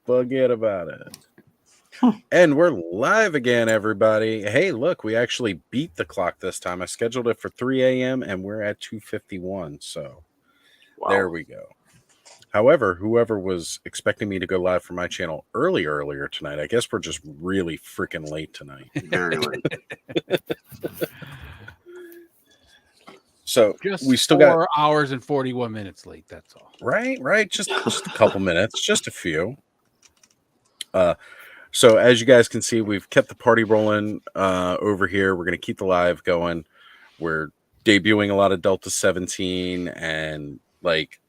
Forget about it. And we're live again, everybody. Hey, look, we actually beat the clock this time. I scheduled it for 3 a.m. and we're at 2:51. So There we go. However, whoever was expecting me to go live from my channel earlier tonight, I guess we're just really freaking late tonight. Very late. So Just we still 4 got hours and 41 minutes late. That's all. right. Just a couple minutes, just a few. So as you guys can see, we've kept the party rolling over here. We're going to keep the live going. We're debuting a lot of Delta 17, and like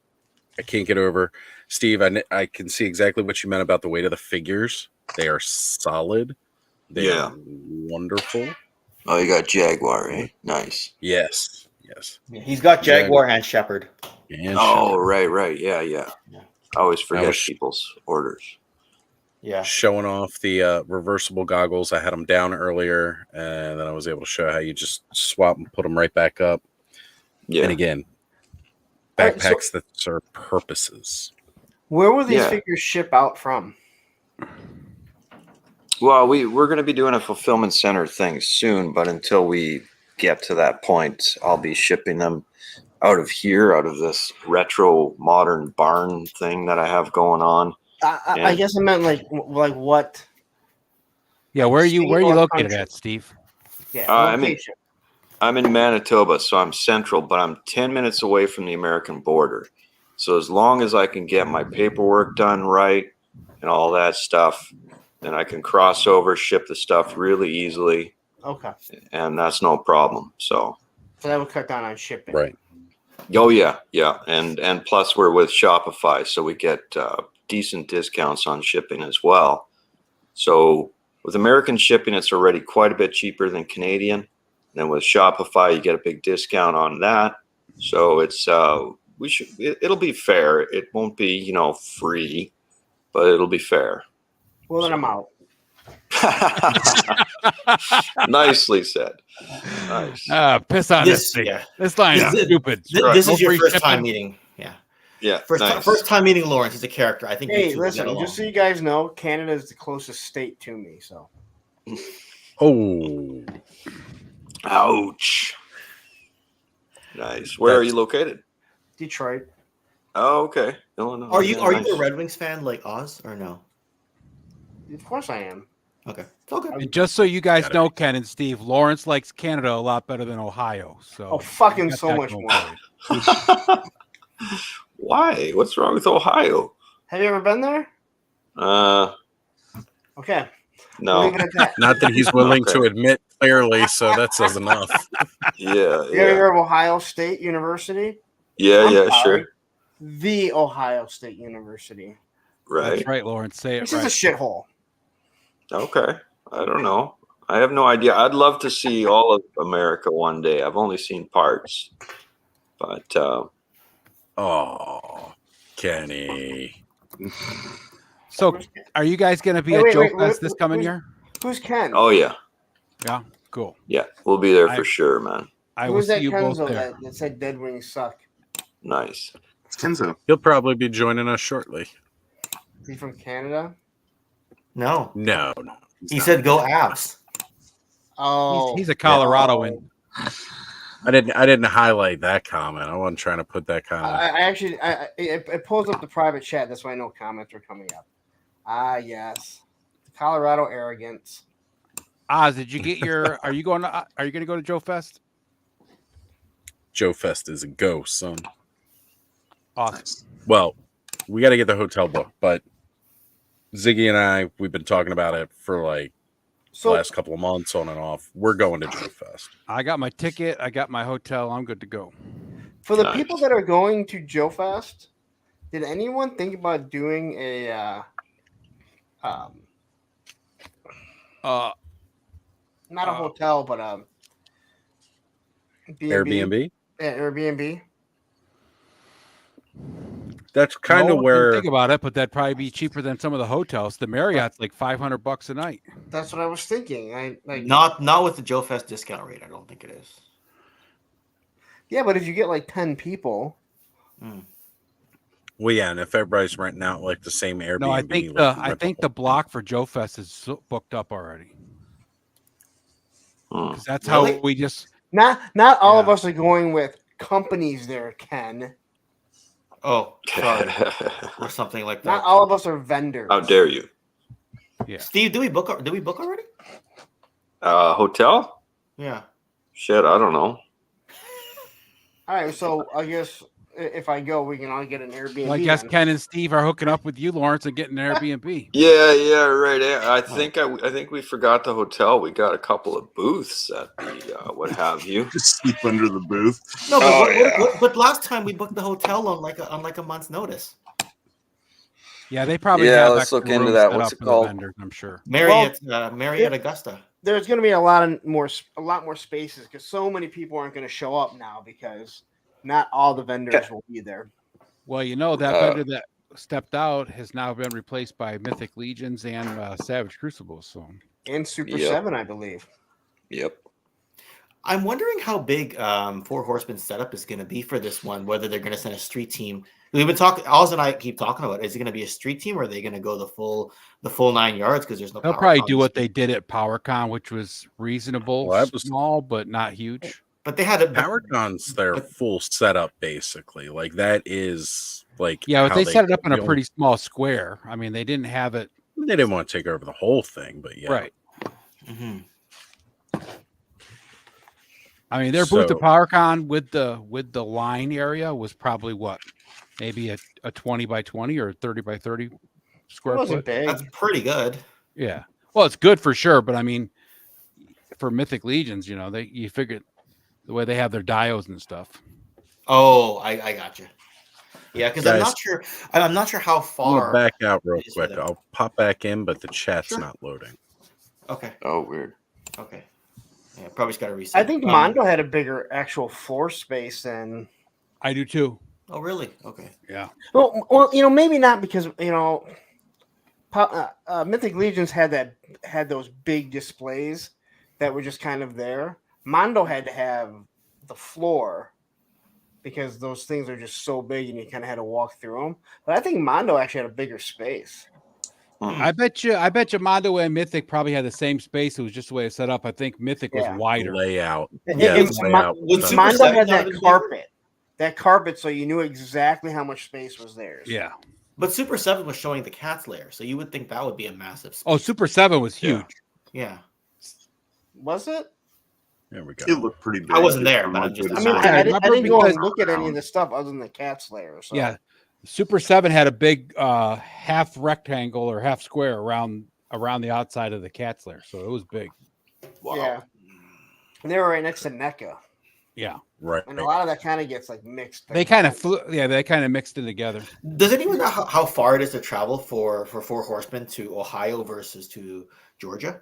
I can't get over Steve. I can see exactly what you meant about the weight of the figures. They are solid. They are wonderful. Oh, you got Jaguar, eh? Nice. Yes. Yeah, he's got Jaguar and Shepherd. And Oh, Shepherd. right. Yeah. I always forget people's orders. Yeah. Showing off the reversible goggles. I had them down earlier, and then I was able to show how you just swap and put them right back up. Yeah. And again, backpacks that serve purposes. Where will these figures ship out from? Well, we're going to be doing a fulfillment center thing soon, but until we get to that point, I'll be shipping them out of here, out of this retro modern barn thing that I have going on. I guess I meant like what? Yeah, where are you located at, Steve? Yeah, I'm in Manitoba, so I'm central, but I'm 10 minutes away from the American border. So as long as I can get my paperwork done right and all that stuff, then I can cross over, ship the stuff really easily. Okay. And that's no problem. So that would cut down on shipping. Right. Oh, yeah. And plus we're with Shopify, so we get decent discounts on shipping as well. So with American shipping, it's already quite a bit cheaper than Canadian. And then with Shopify, you get a big discount on that. So it'll be fair. It won't be, free, but it'll be fair. Well, then I'm out. Nicely said. Nice. Piss on this thing. Yeah. This line is stupid. This is your first time meeting. Yeah. First time meeting Lawrence. He's a character. I think. Hey, listen, just so you guys know, Canada is the closest state to me. So. Oh. Ouch. Nice. Where are you located? Detroit. Oh, okay. Illinois. Are you a Red Wings fan like Oz or no? Of course I am. Okay. It's okay. And just so you guys know, Ken and Steve, Lawrence likes Canada a lot better than Ohio. So fucking so much more. Why? What's wrong with Ohio? Have you ever been there? Okay. No. Not that he's willing to admit clearly, so that says enough. Yeah. You ever heard of Ohio State University? Yeah, sure. The Ohio State University. Right. That's right, Lawrence. Say it This right. is a shithole. Okay. I don't know. I have no idea. I'd love to see all of America one day. I've only seen parts. But oh, Kenny. So are you guys going to be at Joe Fest this coming year? Who's Ken? Oh, yeah. Yeah, cool. Yeah, we'll be there for sure, man. I will see you both there. That said Dead Wings suck. Nice. Kenzo. He'll probably be joining us shortly. Is he from Canada? No. He said go Avs. Oh. He's a Coloradoan. I didn't highlight that comment. I wasn't trying to put that kind of. It pulls up the private chat. That's why no comments are coming up. Ah, yes. Colorado arrogance. Oz, did you get your? Are you going to go to Joe Fest? Joe Fest is a go, son. Awesome. Well, we got to get the hotel booked, but Ziggy and I, we've been talking about it for the last couple of months on and off. We're going to Joe Fest. I got my ticket. I got my hotel. I'm good to go. For the people that are going to Joe Fest, did anyone think about doing a not a hotel, but Airbnb? Yeah, Airbnb. That's kind of where think about it, but that'd probably be cheaper than some of the hotels. The Marriott's like $500 a night. That's what I was thinking. Not with the Joe Fest discount rate. I don't think it is. Yeah, but if you get 10 people, Well, yeah, and if everybody's renting out like the same Airbnb, No, I think like, I think the block for Joe Fest is booked up already. Hmm. Because that's Really? how we just. Not all of Yeah. us are going with companies there, Ken. Oh, sorry, or something like that. Not all of us are vendors. How dare you? Yeah. Steve, did we book already? Hotel? Yeah. Shit, I don't know. All right, so I guess if I go, we can all get an Airbnb. Well, I guess then. Ken and Steve are hooking up with you, Lawrence, and getting an Airbnb. Yeah, right. I think we forgot the hotel. We got a couple of booths at the what have you. Just sleep under the booth. No, but Oh, but last time we booked the hotel on like a month's notice. Yeah, they probably Yeah, have let's extra look into rooms that. set What's up it for called? the vendors, I'm sure. Marriott Augusta. There's going to be a lot more spaces because so many people aren't going to show up now because not all the vendors will be there. Well, you know, that vendor that stepped out has now been replaced by Mythic Legions and Savage Crucibles. So And Super Yep. 7, I believe. Yep. I'm wondering how big Four Horsemen setup is going to be for this one. Whether they're going to send a street team. We've been talking. Oz and I keep talking about. Is it going to be a street team, or are they going to go the full 9 yards? Because there's no. they'll probably do what they did at PowerCon, which was reasonable, Well, that was- small but not huge. But they had a PowerCon's their full setup, basically. Like that is like Yeah, but how they set it up in a feel. pretty small square. I mean, they didn't have it They didn't want to take over the whole thing, but yeah, right. Mm-hmm. I mean, their booth So- at PowerCon with the line area was probably what, maybe a 20 by 20 or 30 by 30 It square wasn't foot. big. That's pretty good. Yeah. Well, it's good for sure, but I mean, for Mythic Legions, you know, you figure the way they have their diodes and stuff. Oh, I got you. Yeah, because I'm Guys, not sure. I'm not sure how I'm far. gonna back out real it is for quick. them. I'll pop back in, but the chat's Sure. not loading. Okay. Oh, weird. Okay. Yeah, probably just got to reset. I think Mondo had a bigger actual floor space than. I do too. Oh, really? Okay. Yeah. Well, you know, maybe not because you know, Mythic Legions had those big displays that were just kind of there. Mondo had to have the floor because those things are just so big and you kind of had to walk through them. But I think Mondo actually had a bigger space. I bet you Mondo and Mythic probably had the same space. It was just the way it's set up. I think Mythic was Yeah. wider. Layout. And- Yeah, and the layout would was Super Mondo Seven had not that have been carpet. That carpet, so you knew exactly how much space was theirs. Yeah. But Super 7 was showing the cat's lair, so you would think that would be a massive space. Oh, Super 7 was Yeah. huge. Yeah. Was it? There we go. It looked pretty big. I wasn't there, From but my I'm just- good I mean, I side. I remember didn't go and because- look at any of the stuff other than the cat's lair. So. Yeah. Super 7 had a big half rectangle or half square around the outside of the cat's lair. So it was big. Wow. Yeah. And they were right next to NECA. Yeah. Right. And a lot of that kind of gets like mixed. They kind of mixed it together. Does anyone know how far it is to travel for Four Horsemen to Ohio versus to Georgia?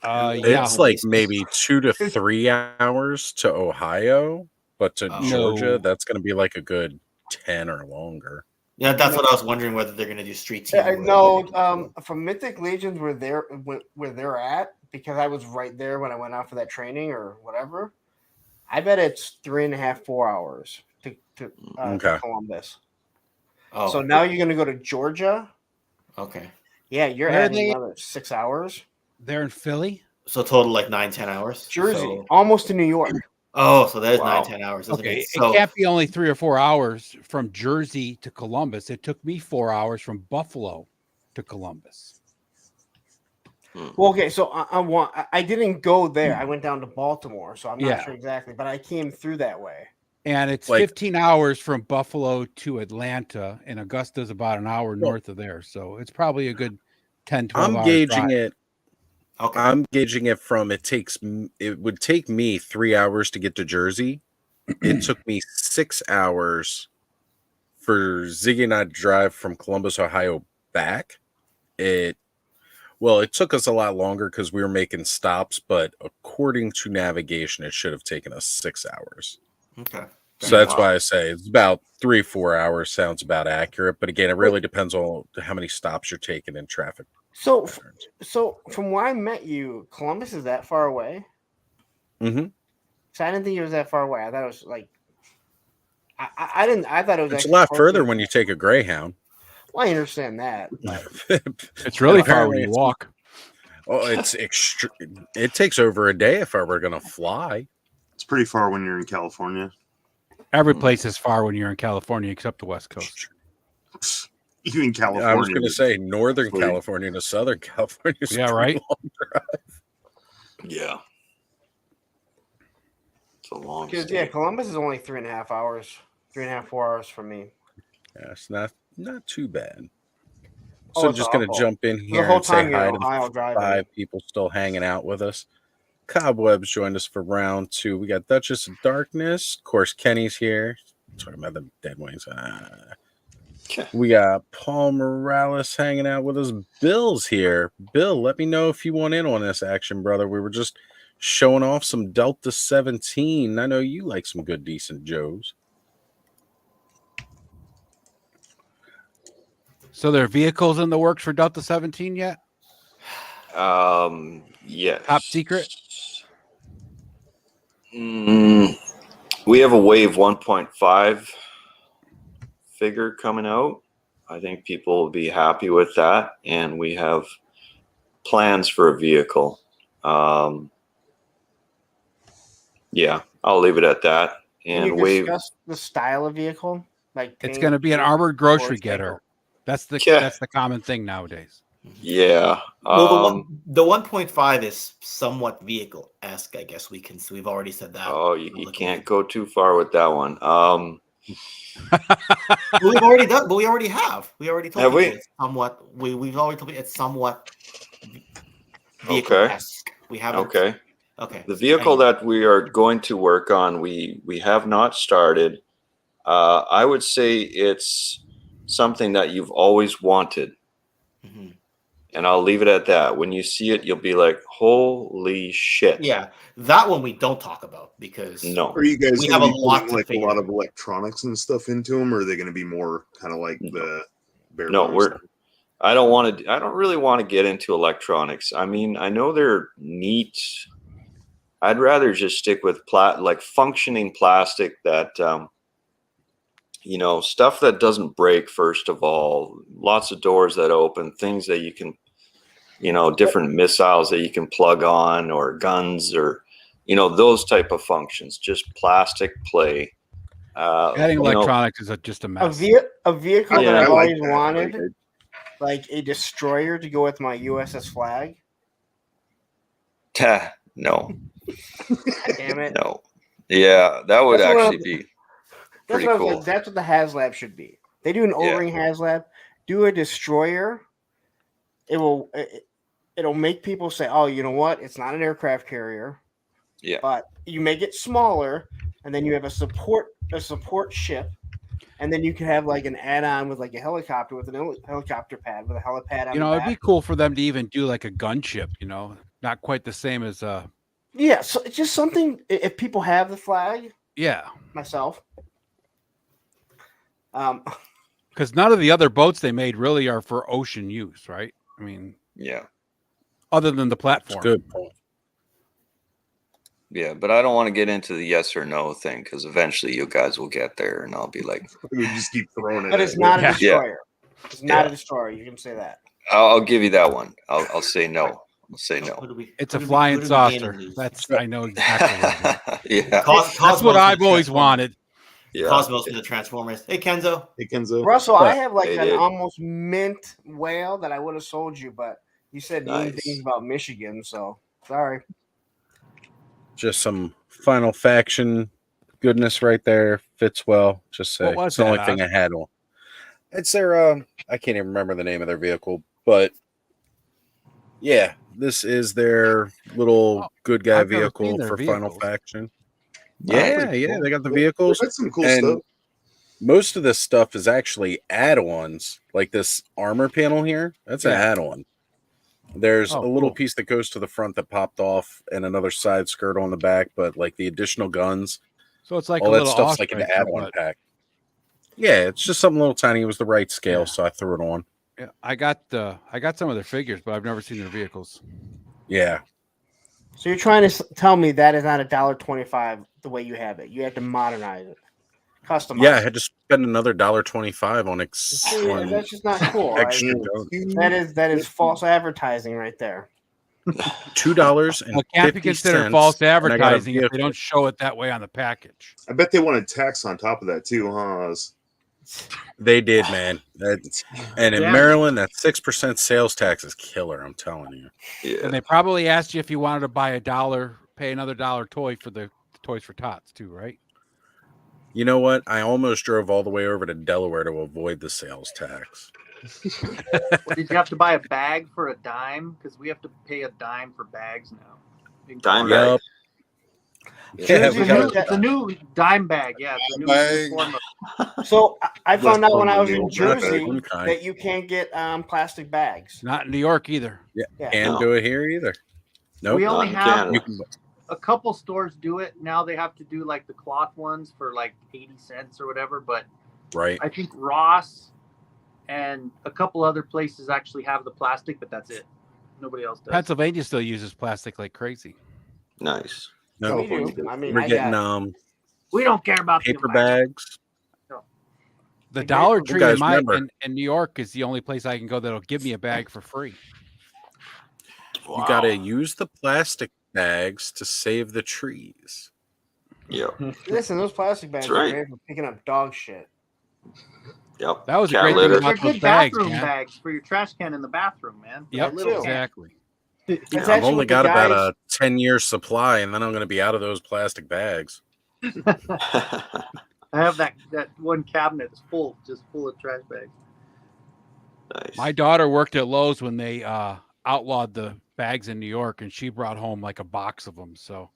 Yeah. It's like maybe 2 to 3 hours to Ohio, but to Oh. Georgia, No. that's going to be like a good 10 or longer. Yeah, that's what I was wondering, whether they're going to do street team. or No, whether- from Mythic Legions where they're at, because I was right there when I went out for that training or whatever. I bet it's 3.5, 4 hours to Okay. Columbus. Oh, So now you're going to go to Georgia. okay. Yeah, you're Where are adding they? another 6 hours. They're in Philly. So total like 9-10 hours. Jersey, So- almost to New York. so that is Wow. 9-10 hours. Isn't Okay. it? So It can't be only 3 or 4 hours from Jersey to Columbus. It took me 4 hours from Buffalo to Columbus. Well, okay, so I didn't go there. I went down to Baltimore, so I'm not Yeah. sure exactly, but I came through that way. And it's Like- 15 hours from Buffalo to Atlanta, and Augusta's about an hour north of there. So it's probably a good 10, 12 I'm hours gauging drive. it. okay. I'm gauging it from it would take me 3 hours to get to Jersey. It took me 6 hours for Ziggy and I to drive from Columbus, Ohio back. It took us a lot longer because we were making stops, but according to navigation, it should have taken us 6 hours. Okay. So that's Wow. why I say it's about 3-4 hours sounds about accurate. But again, it really depends on how many stops you're taking in traffic. So, patterns. so from where I met you, Columbus is that far away? Mm-hmm. So I didn't think it was that far away. I thought it was like I didn't. I thought it was It's a actually lot closer further than when you that. take a Greyhound. Well, I understand that. But It's really far Apparently when you it's- walk. Oh, it takes over a day if I were going to fly. It's pretty far when you're in California. Every place is far when you're in California except the West Coast. Even California. I was going to say Northern Actually- California to Southern California. Is Yeah, a right? pretty long drive. Yeah. It's a long because state. Columbus is only 3.5 hours, 3.5, 4 hours from me. Yeah, it's not too bad. Oh, So it's just going to awful. jump in The here whole and say time you're hi in to the Ohio driving. 5 people still hanging out with us. Cobwebs joined us for round 2. We got Duchess of Darkness. Of course, Kenny's here. Talking about the Dead Wings. We got Paul Morales hanging out with us. Bill's here. Bill, let me know if you want in on this action, brother. We were just showing off some Delta 17. I know you like some good, decent Joes. So there are vehicles in the works for Delta 17 yet? Yes. Top secret? We have a Wave 1.5 figure coming out. I think people will be happy with that, and we have plans for a vehicle. Yeah, I'll leave it at that. Can And you Wave, discuss the style of vehicle? Like It's paint, going to be an shape, armored or grocery cycle? getter. That's the Yeah. that's the common thing nowadays. yeah. Well, the 1.5 is somewhat vehicle-esque, I guess we've already said that. Oh, you publicly. can't go too far with that one. Well, we've already done, but we already have. We already told Have people we? it's somewhat. We've already told people it's somewhat vehicle-esque. We haven't. Okay. Okay. The vehicle that we are going to work on, we have not started. I would say it's something that you've always wanted. Mhm. And I'll leave it at that. When you see it, you'll be like, holy shit. Yeah, that one we don't talk about because No. Are you guys We going have to a be lot putting to like a figure lot out. of electronics and stuff into them, or are they going to be more kind of like the bare No, bones? I don't really want to get into electronics. I mean, I know they're neat. I'd rather just stick with like functioning plastic that, stuff that doesn't break, first of all, lots of doors that open, things that you can, different missiles that you can plug on, or guns, or, those type of functions, just plastic play. Adding electronics is just a A, mess. a vehicle Yeah, that I I've like always that. wanted, like a destroyer to go with my USS flag. No, Damn it. no. Yeah, that would That's what actually I'm- be That's pretty what I was cool. like. That's what the HasLab should be. They do an Yeah. O-ring HasLab. Do a destroyer. It'll make people say, "Oh, you know what? It's not an aircraft carrier." Yeah. But you make it smaller, and then you have a support ship, and then you can have like an add-on with like a helicopter with a helicopter pad with a helipad on the It'd back. be cool for them to even do like a gunship, not quite the same as Yeah, so it's just something. If people have the flag, yeah. myself, Because none of the other boats they made really are for ocean use, right? I mean, Yeah. other than the It's platform. good point. Yeah, but I don't want to get into the yes or no thing, because eventually you guys will get there, and I'll be like, We would just keep throwing it. but it's at not a Yeah. destroyer. It's not Yeah. a destroyer. You can say that. I'll give you that one. I'll say no. I'll say no. It's a flying saucer. That's I know exactly what it is. Yeah. That's what I've always wanted. Yeah. Cosmos for the Transformers. Hey Kenzo. Hey, Kenzo. Russell, I have like They an did. almost mint whale that I would have sold you, but you said mean Nice. things about Michigan, so sorry. Just some Final Faction goodness right there. Fits well. Just say What was it's the only that, thing I had on. It's their I can't even remember the name of their vehicle, but yeah, this is their little Oh, good guy I've never seen vehicle their for Final vehicles. Faction. Nice. Yeah, Pretty yeah, cool. they got the Yeah, vehicles. That's some cool And stuff. most of this stuff is actually add-ons, like this armor panel here. That's an Yeah. add-on. There's Oh, a little cool. piece that goes to the front that popped off, and another side skirt on the back. But like the additional guns, So it's like all a that little stuff's like an Osprey, add-on but pack. Yeah, it's just something a little tiny. It was the right scale, Yeah. so I threw it on. yeah, I got some of their figures, but I've never seen their vehicles. Yeah, So you're trying to tell me that is not $1.25 the way you have it. You have to modernize it. Customized. Yeah, I had to spend another $1.25 on See, on that's just not cool. extra donuts. That is false advertising right there. $2 and Well, it can't be 50 considered cents, false and I got a advertising if they vehicle. don't show it that way on the package. I bet they wanted tax on top of that too, huh? Oz? They did, man. And in Damn. Maryland, that 6% sales tax is killer. I'm telling you. Yeah. And they probably asked you if you wanted to buy pay another $1 toy for the Toys for Tots too, right? You know what? I almost drove all the way over to Delaware to avoid the sales tax. Well, did you have to buy a bag for a dime? Because we have to pay a dime for bags now. In Dime Colorado. bag. Yeah, It's, we a got new, it's a new dime bag. Yeah, it's a new Bag. form of. So I found out when I was in West Jersey One kind. that you can't get plastic bags. Not in New York either. Yeah. Can't do it here either. Nope. We only Not in have Canada. You can, a couple stores do it now. They have to do like the cloth ones for like 80 cents or whatever. But right. I think Ross and a couple other places actually have the plastic, but that's it. Nobody else does. Pennsylvania still uses plastic like crazy. Nice. No, We do. I mean, we're I getting got, We don't care about the paper environment. bags. The Like, Dollar you Tree guys remember. in New York is the only place I can go that'll give me a bag for free. You got to use the plastic bags to save the trees. Yeah. listen, those plastic bags That's right. are great for picking up dog shit. Yep. That was a Cat great thing litter. about They're those good bags, bathroom man. bags for your trash can in the bathroom, man. Yep, That little can. exactly. It's I've actually only what the got about guys- a 10-year supply, and then I'm going to be out of those plastic bags. I have that one cabinet that's just full of trash bags. Nice. My daughter worked at Lowe's when they outlawed the bags in New York, and she brought home like a box of them. So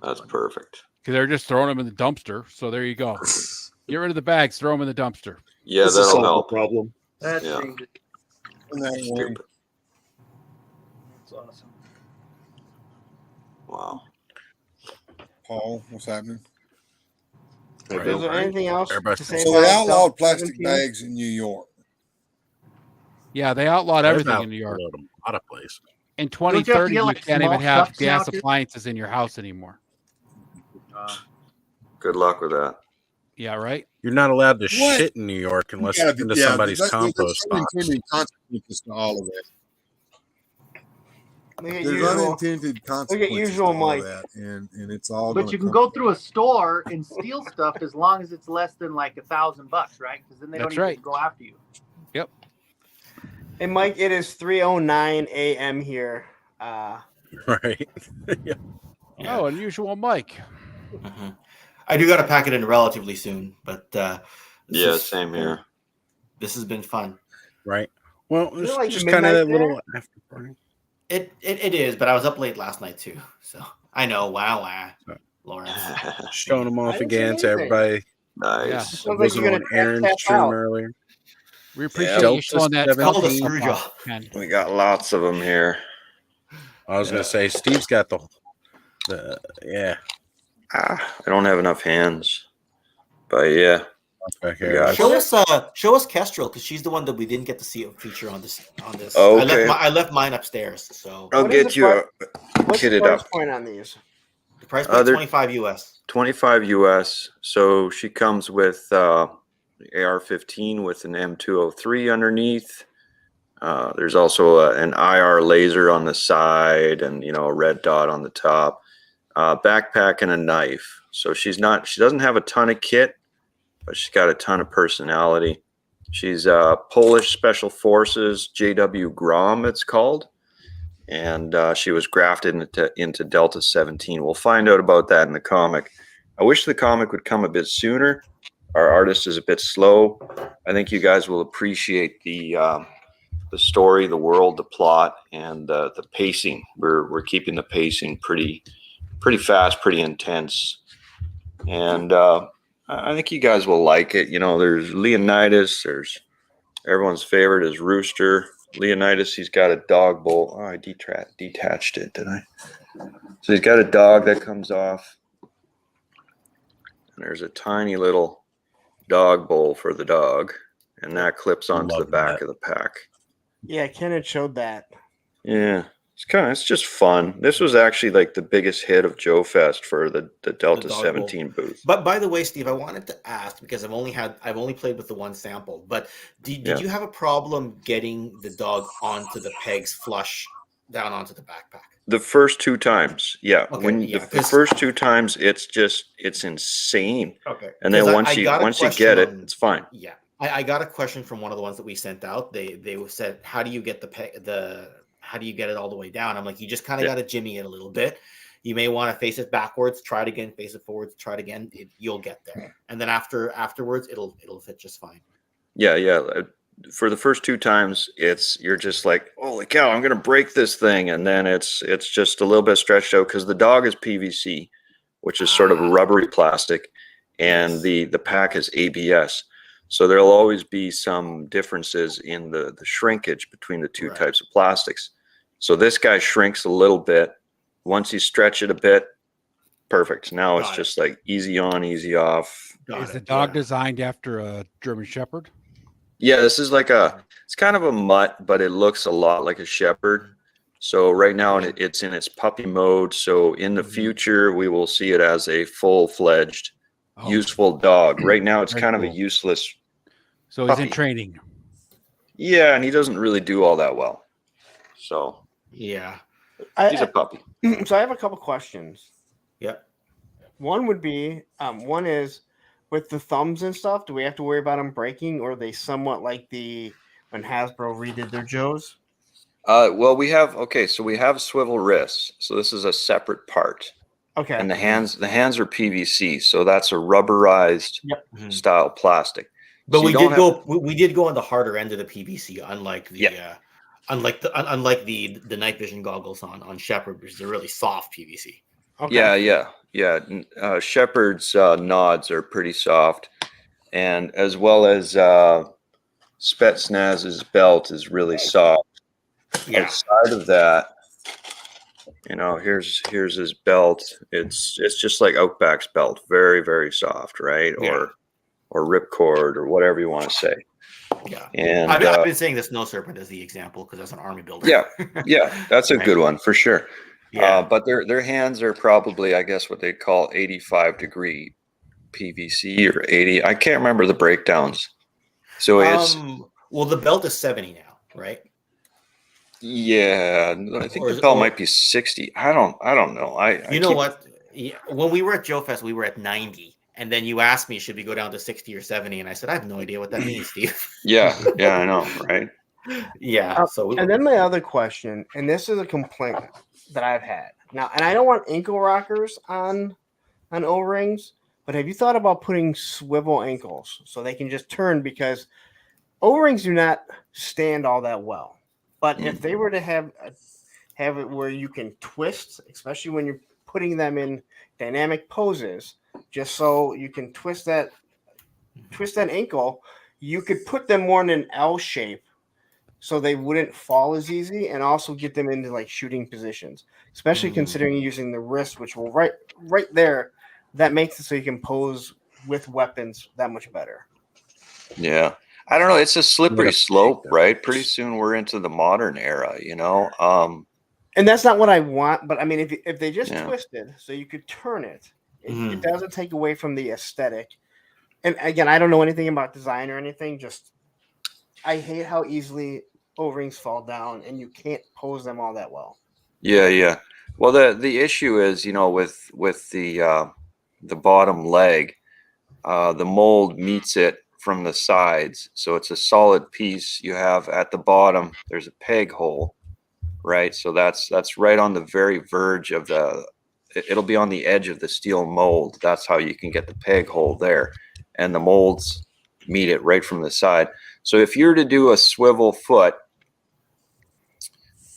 That's perfect. because they're just throwing them in the dumpster. So there you go. Get rid of the bags, throw them in the dumpster. Yeah, This will that'll solve the help. problem. That's Yeah. dangerous. Stupid. That's awesome. Wow. Paul, what's happening? Hey, Right. Bill. Is there anything else Everybody- to say So about they outlawed Delta plastic 17? bags in New York. Yeah, they outlawed They've everything in New York. outlawed a lot of places. In Don't you have to 2030, get, you like, can't even small have cups now, gas too? appliances in your house anymore. Good luck with that. Yeah, right. You're not allowed to What? shit in New York unless Yeah, it's into yeah, somebody's there's compost box. unintended consequences to all of that. Look at There's usual. unintended consequences usual to all Mike. that, and it's all. But gonna you can come- go through a store and steal stuff as long as it's less than like $1,000, right? Because then they That's don't right. even go after you. Hey, Mike, it is 3:09 a.m. here. Right. Yeah. Oh, unusual Mike. Mhm. I do got to pack it in relatively soon, but Yeah, same here. This has been fun. Right. Well, Is it it's like just kind of midnight that little after party. It is, but I was up late last night too, so I know. Wow, So- Lawrence. Showing them I off didn't say again to anything. everybody. Nice. Yeah. I Sounds like wasn't you're on gonna Aaron's tap stream out. earlier. We appreciate Delta you showing that. 17. Called a stuff screw off, job. Ken. We got lots of them here. I was going to say, Steve's got the yeah. I don't have enough hands. But yeah. Back We here. got- Show us Kestrel because she's the one that we didn't get to see a feature on this. Oh, I okay. left mine upstairs. So I'll What is get the you a What's the kitted price up. point on these? the price point They're- 25 US. 25 US. So she comes with the AR-15 with an M203 underneath. There's also an IR laser on the side and, a red dot on the top. Backpack and a knife. So she doesn't have a ton of kit, but she's got a ton of personality. She's Polish Special Forces, JW Grom it's called. And she was grafted into Delta 17. We'll find out about that in the comic. I wish the comic would come a bit sooner. Our artist is a bit slow. I think you guys will appreciate the story, the world, the plot, and the pacing. We're keeping the pacing pretty fast, pretty intense, and I think you guys will like it. There's Leonidas. There's everyone's favorite is Rooster. Leonidas, he's got a dog bowl. Oh, I detached it, did I? So he's got a dog that comes off. And there's a tiny little dog bowl for the dog. And that clips onto the Love back that. of the pack. Yeah, Ken had showed that. Yeah. It's just fun. This was actually like the biggest hit of Joe Fest for the Delta dog 17 booth. But by the way, Steve, I wanted to ask because I've only played with the one sample. But did you have a problem getting the dog onto the pegs flush down onto the backpack? The first 2 times, yeah. Okay, The first 2 times, it's insane. Okay. And then once you get it, it's fine. Yeah, I got a question from one of the ones that we sent out. They said, "How do you get how do you get it all the way down?" I'm like, you just kind of got to jimmy it a little bit. You may want to face it backwards, try it again, face it forwards, try it again. You'll get there, and then afterwards, it'll fit just fine. Yeah. For the first 2 times, you're just like, holy cow, I'm gonna break this thing, and then it's just a little bit stretched out because the dog is PVC, which is sort of rubbery plastic, and the pack is ABS. So there'll always be some differences in the shrinkage between the 2 types of plastics. So this guy shrinks a little bit. Once you stretch it a bit, perfect. Now it's just like easy on, easy off. Is the dog designed after a German Shepherd? Yeah, this is like it's kind of a mutt, but it looks a lot like a shepherd. So right now it's in its puppy mode. So in the future, we will see it as a full-fledged, useful dog. Right now, it's kind of a useless. So he's in training. Yeah, and he doesn't really do all that well. So yeah, he's a puppy. So I have a couple questions. Yep. One would be, one is with the thumbs and stuff. Do we have to worry about them breaking, or are they somewhat like when Hasbro redid their Joes? Well, we have swivel wrists. So this is a separate part. Okay. And the hands are PVC. So that's a rubberized style plastic. But so we did go on the harder end of the PVC, unlike the night vision goggles on Shepherd, which is a really soft PVC. Okay. Yeah. Shepherd's nods are pretty soft, and as well as Spetsnaz's belt is really soft. Yeah. Outside of that, here's his belt. It's just like Outback's belt, very, very soft, right? Yeah. Or ripcord or whatever you want to say. Yeah. And I've been saying the Snow Serpent as the example because that's an army builder. Yeah, that's a good one for sure. Yeah. But their hands are probably, I guess, what they call 85-degree PVC or 80. I can't remember the breakdowns. So it's the belt is 70 now, right? Yeah, I think the belt might be 60. I don't know. What? Yeah, when we were at Joe Fest, we were at 90. And then you asked me, should we go down to 60 or 70? And I said, I have no idea what that means, Steve. Yeah, I know, right? Yeah. And then my other question, and this is a complaint that I've had now, and I don't want ankle rockers on O-rings, but have you thought about putting swivel ankles so they can just turn, because O-rings do not stand all that well. But if they were to have it where you can twist, especially when you're putting them in dynamic poses, just so you can twist that ankle, you could put them more in an L shape so they wouldn't fall as easy, and also get them into like shooting positions, especially considering using the wrist, which will right there, that makes it so you can pose with weapons that much better. Yeah. I don't know. It's a slippery slope, right? Pretty soon we're into the modern era, And that's not what I want, but I mean, if they just twisted so you could turn it, it doesn't take away from the aesthetic. And again, I don't know anything about design or anything. Just I hate how easily O-rings fall down, and you can't pose them all that well. Yeah. Well, the issue is, with the bottom leg, the mold meets it from the sides, so it's a solid piece. You have at the bottom, there's a peg hole, right? So that's right on the very verge of it'll be on the edge of the steel mold. That's how you can get the peg hole there, and the molds meet it right from the side. So if you're to do a swivel foot,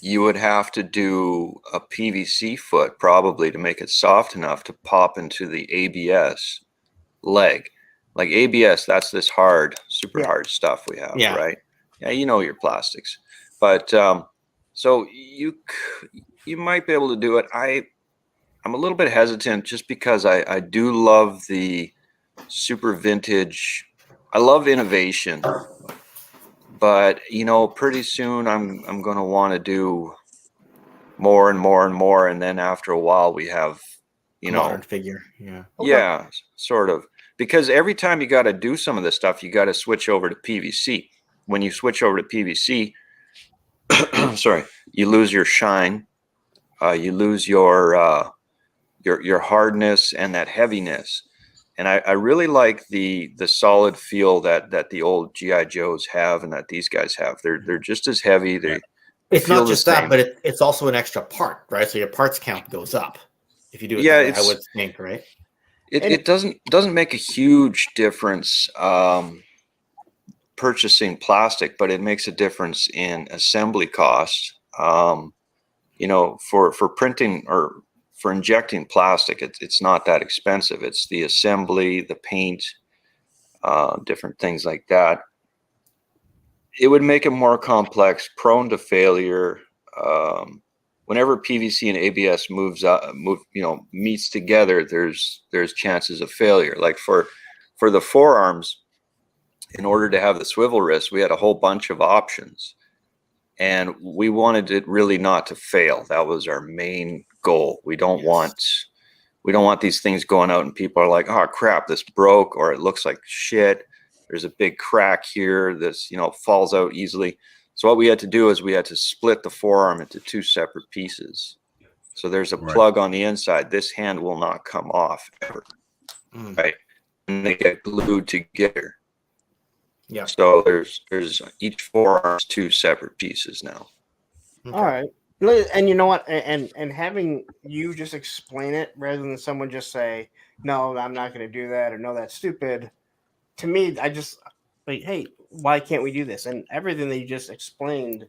you would have to do a PVC foot probably to make it soft enough to pop into the ABS leg. Like ABS, that's this super hard stuff we have, right? Yeah, your plastics. But so you might be able to do it. I'm a little bit hesitant just because I do love the super vintage. I love innovation, but pretty soon I'm going to want to do more and more and more, and then after a while we have, A modern figure. Yeah. Yeah, sort of. Because every time you got to do some of this stuff, you got to switch over to PVC. When you switch over to PVC, sorry, you lose your shine, you lose your hardness and that heaviness. And I really like the solid feel that the old GI Joes have and that these guys have. They're just as heavy. They It's feel not the just that, same. but it's also an extra part, right? So your parts count goes up if you do it Yeah, that way, I would think, right? it doesn't make a huge difference purchasing plastic, but it makes a difference in assembly costs. For printing or for injecting plastic, it's not that expensive. It's the assembly, the paint, different things like that. It would make it more complex, prone to failure. Whenever PVC and ABS meets together, there's chances of failure. Like for the forearms, in order to have the swivel wrist, we had a whole bunch of options, and we wanted it really not to fail. That was our main goal. We don't want these things going out and people are like, oh crap, this broke, or it looks like shit. There's a big crack here. This, falls out easily. So what we had to do is we had to split the forearm into two separate pieces. So there's a plug on the inside. This hand will not come off ever. Right. And they get glued together. Yeah. So there's each forearm is two separate pieces now. All right. And you know what? And having you just explain it rather than someone just say, no, I'm not going to do that, or no, that's stupid. To me, I just like, hey, why can't we do this? And everything that you just explained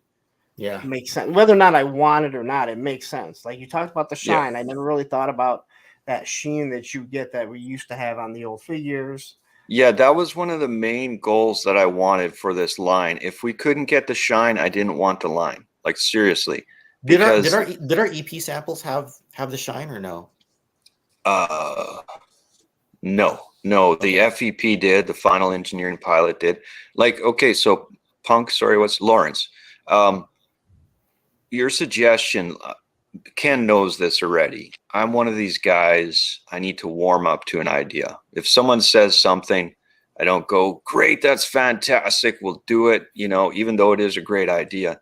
makes sense. Whether or not I want it or not, it makes sense. Like you talked about the shine. I never really thought about that sheen that you get that we used to have on the old figures. Yeah, that was one of the main goals that I wanted for this line. If we couldn't get the shine, I didn't want the line. Like seriously. Did our EP samples have the shine or no? No. The FEP did. The final engineering pilot did. Like, okay, so Lawrence? Your suggestion. Ken knows this already. I'm one of these guys. I need to warm up to an idea. If someone says something, I don't go, great, that's fantastic, we'll do it. Even though it is a great idea,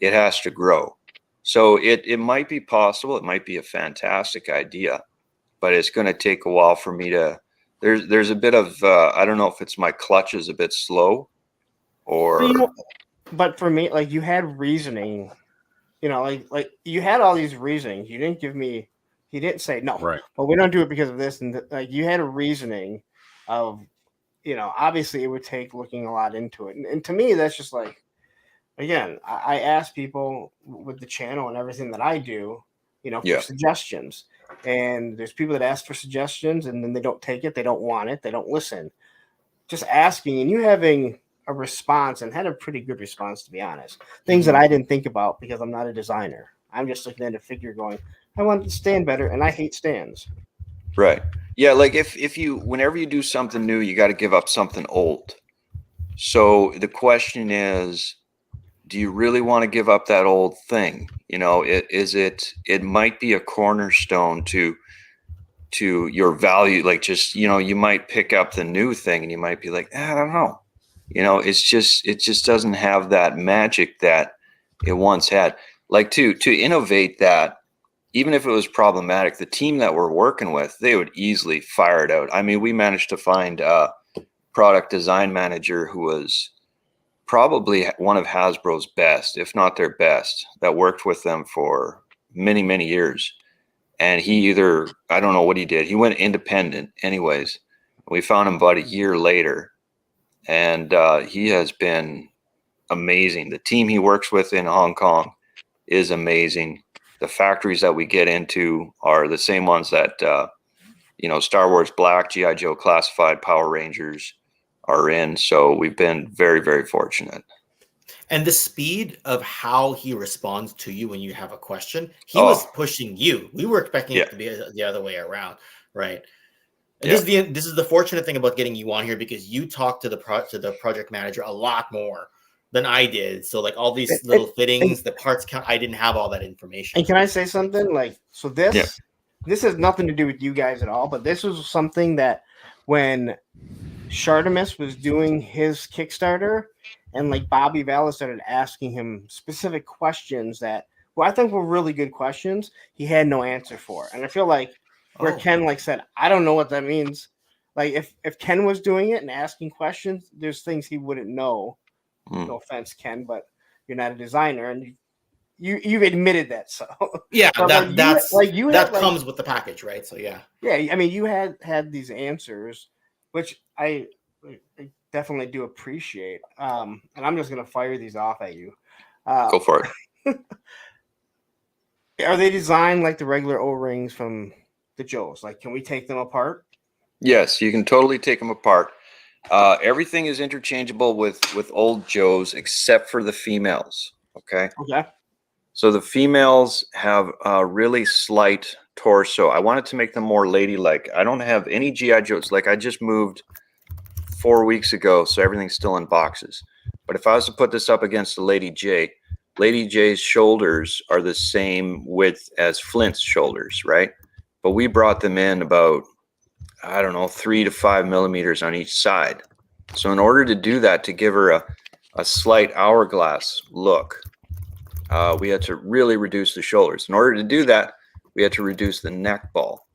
it has to grow. So it might be possible. It might be a fantastic idea, but it's going to take a while for me to. There's a bit of I don't know if it's my clutch is a bit slow, or. But for me, like you had reasoning. Like you had all these reasonings. You didn't give me. He didn't say no. Right. But we don't do it because of this. And like you had a reasoning of, obviously it would take looking a lot into it. And to me, that's just like, again, I ask people with the channel and everything that I do, for suggestions. And there's people that ask for suggestions and then they don't take it. They don't want it. They don't listen. Just asking and you having a response and had a pretty good response, to be honest. Things that I didn't think about because I'm not a designer. I'm just looking at a figure going, I want it to stand better, and I hate stands. Right. Yeah, like if you whenever you do something new, you got to give up something old. So the question is, do you really want to give up that old thing? It might be a cornerstone to your value. Like just, you might pick up the new thing and you might be like, I don't know. It just doesn't have that magic that it once had. Like to innovate that, even if it was problematic, the team that we're working with, they would easily fire it out. I mean, we managed to find a product design manager who was probably one of Hasbro's best, if not their best, that worked with them for many, many years. And he I don't know what he did. He went independent anyways. We found him about a year later. And he has been amazing. The team he works with in Hong Kong is amazing. The factories that we get into are the same ones that, Star Wars Black, G.I. Joe Classified, Power Rangers are in. So we've been very, very fortunate. And the speed of how he responds to you when you have a question, he was pushing you. We were expecting it to be the other way around, right? And this is the fortunate thing about getting you on here, because you talk to the project manager a lot more than I did. So like all these little fittings, the parts count, I didn't have all that information. And can I say something? Like, so this has nothing to do with you guys at all, but this was something that when Shartimus was doing his Kickstarter and like Bobby Vallis started asking him specific questions that I think were really good questions, he had no answer for. And I feel like where Ken like said, I don't know what that means. Like if Ken was doing it and asking questions, there's things he wouldn't know. No offense, Ken, but you're not a designer, and you've admitted that. So yeah, but that comes with the package, right? So yeah. I mean, you had these answers, which I definitely do appreciate. And I'm just gonna fire these off at you. Go for it. Are they designed like the regular O-rings from the Joes? Like, can we take them apart? Yes, you can totally take them apart. Everything is interchangeable with old Joes except for the females. Okay. Okay. So the females have a really slight torso. I wanted to make them more ladylike. I don't have any GI Joes. Like I just moved 4 weeks ago, so everything's still in boxes. But if I was to put this up against a Lady J's shoulders are the same width as Flint's shoulders, right? But we brought them in about, I don't know, 3 to 5 millimeters on each side. So in order to do that, to give her a slight hourglass look, we had to really reduce the shoulders. In order to do that, we had to reduce the neck ball.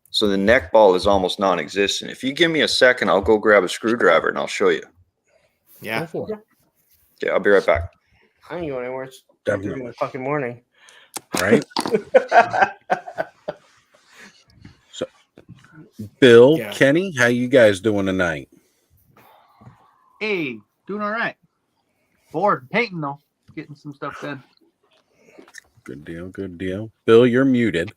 So the neck ball is almost non-existent. If you give me a second, I'll go grab a screwdriver and I'll show you. Yeah. Go for it. Okay, I'll be right back. I ain't going anywhere. It's Definitely. in the fucking morning. Right? So, Bill, Yeah. Kenny, how you guys doing tonight? Hey, doing all right. Bored painting though, getting some stuff done. Good deal, good deal. Bill, you're muted.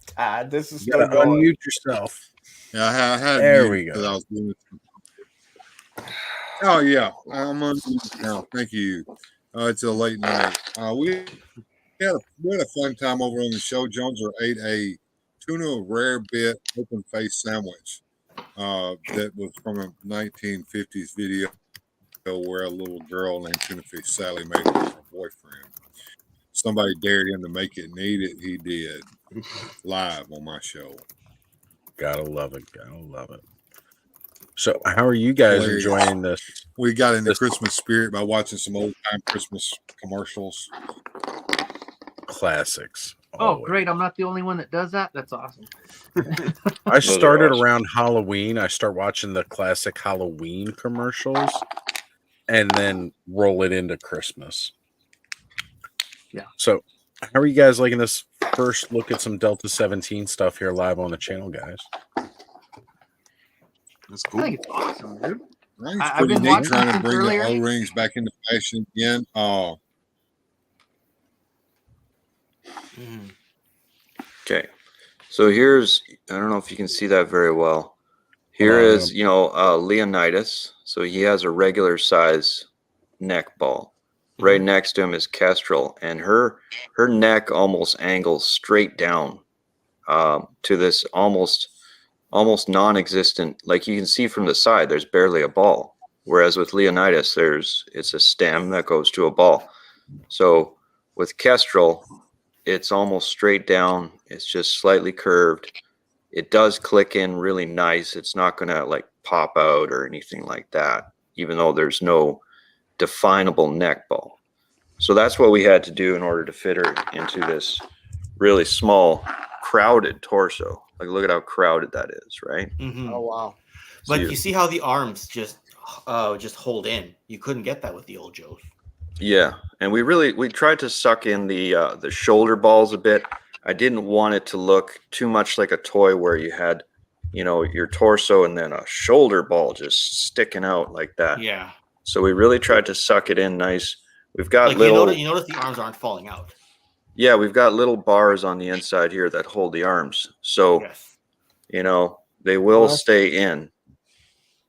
Todd, this is You still gotta going. unmute yourself. Yeah, I had There muted we because go. I was doing it. Oh yeah, I'm on now. Thank you. It's a late night. We had a fun time over on the show. Jonesor ate a tuna rare bit open face sandwich that was from a 1950s video where a little girl named Tuna Fish Sally made it with her boyfriend. Somebody dared him to make it and eat it. He did live on my show. Gotta love it. Gotta love it. So, how are you guys Hilarious. enjoying this? We got in the Christmas spirit by watching some old time Christmas commercials. Classics. Oh, always. great! I'm not the only one that does that. That's awesome. I are started awesome. around Halloween. I start watching the classic Halloween commercials and then roll it into Christmas. Yeah. So, how are you guys liking this first look at some Delta 17 stuff here live on the channel, guys? That's I cool. think it's awesome, dude. I think it's I've pretty been neat watching trying to since bring earlier. the O-rings back into fashion again. Okay. So here's, I don't know if you can see that very well. Here is, Leonidas. So he has a regular size neck ball. Right next to him is Kestrel, and her neck almost angles straight down to this almost non-existent. Like you can see from the side, there's barely a ball. Whereas with Leonidas, it's a stem that goes to a ball. So with Kestrel, it's almost straight down. It's just slightly curved. It does click in really nice. It's not gonna like pop out or anything like that, even though there's no definable neck ball. So that's what we had to do in order to fit her into this really small, crowded torso. Like, look at how crowded that is, right? Mm-hmm. Oh wow! So But you see how the arms just hold in. You couldn't get that with the old Joes. Yeah, and we tried to suck in the shoulder balls a bit. I didn't want it to look too much like a toy where you had, your torso and then a shoulder ball just sticking out like that. Yeah. So we really tried to suck it in nice. We've got Like little. you notice the arms aren't falling out. Yeah, we've got little bars on the inside here that hold the arms. So, Yes. they will Well, stay in.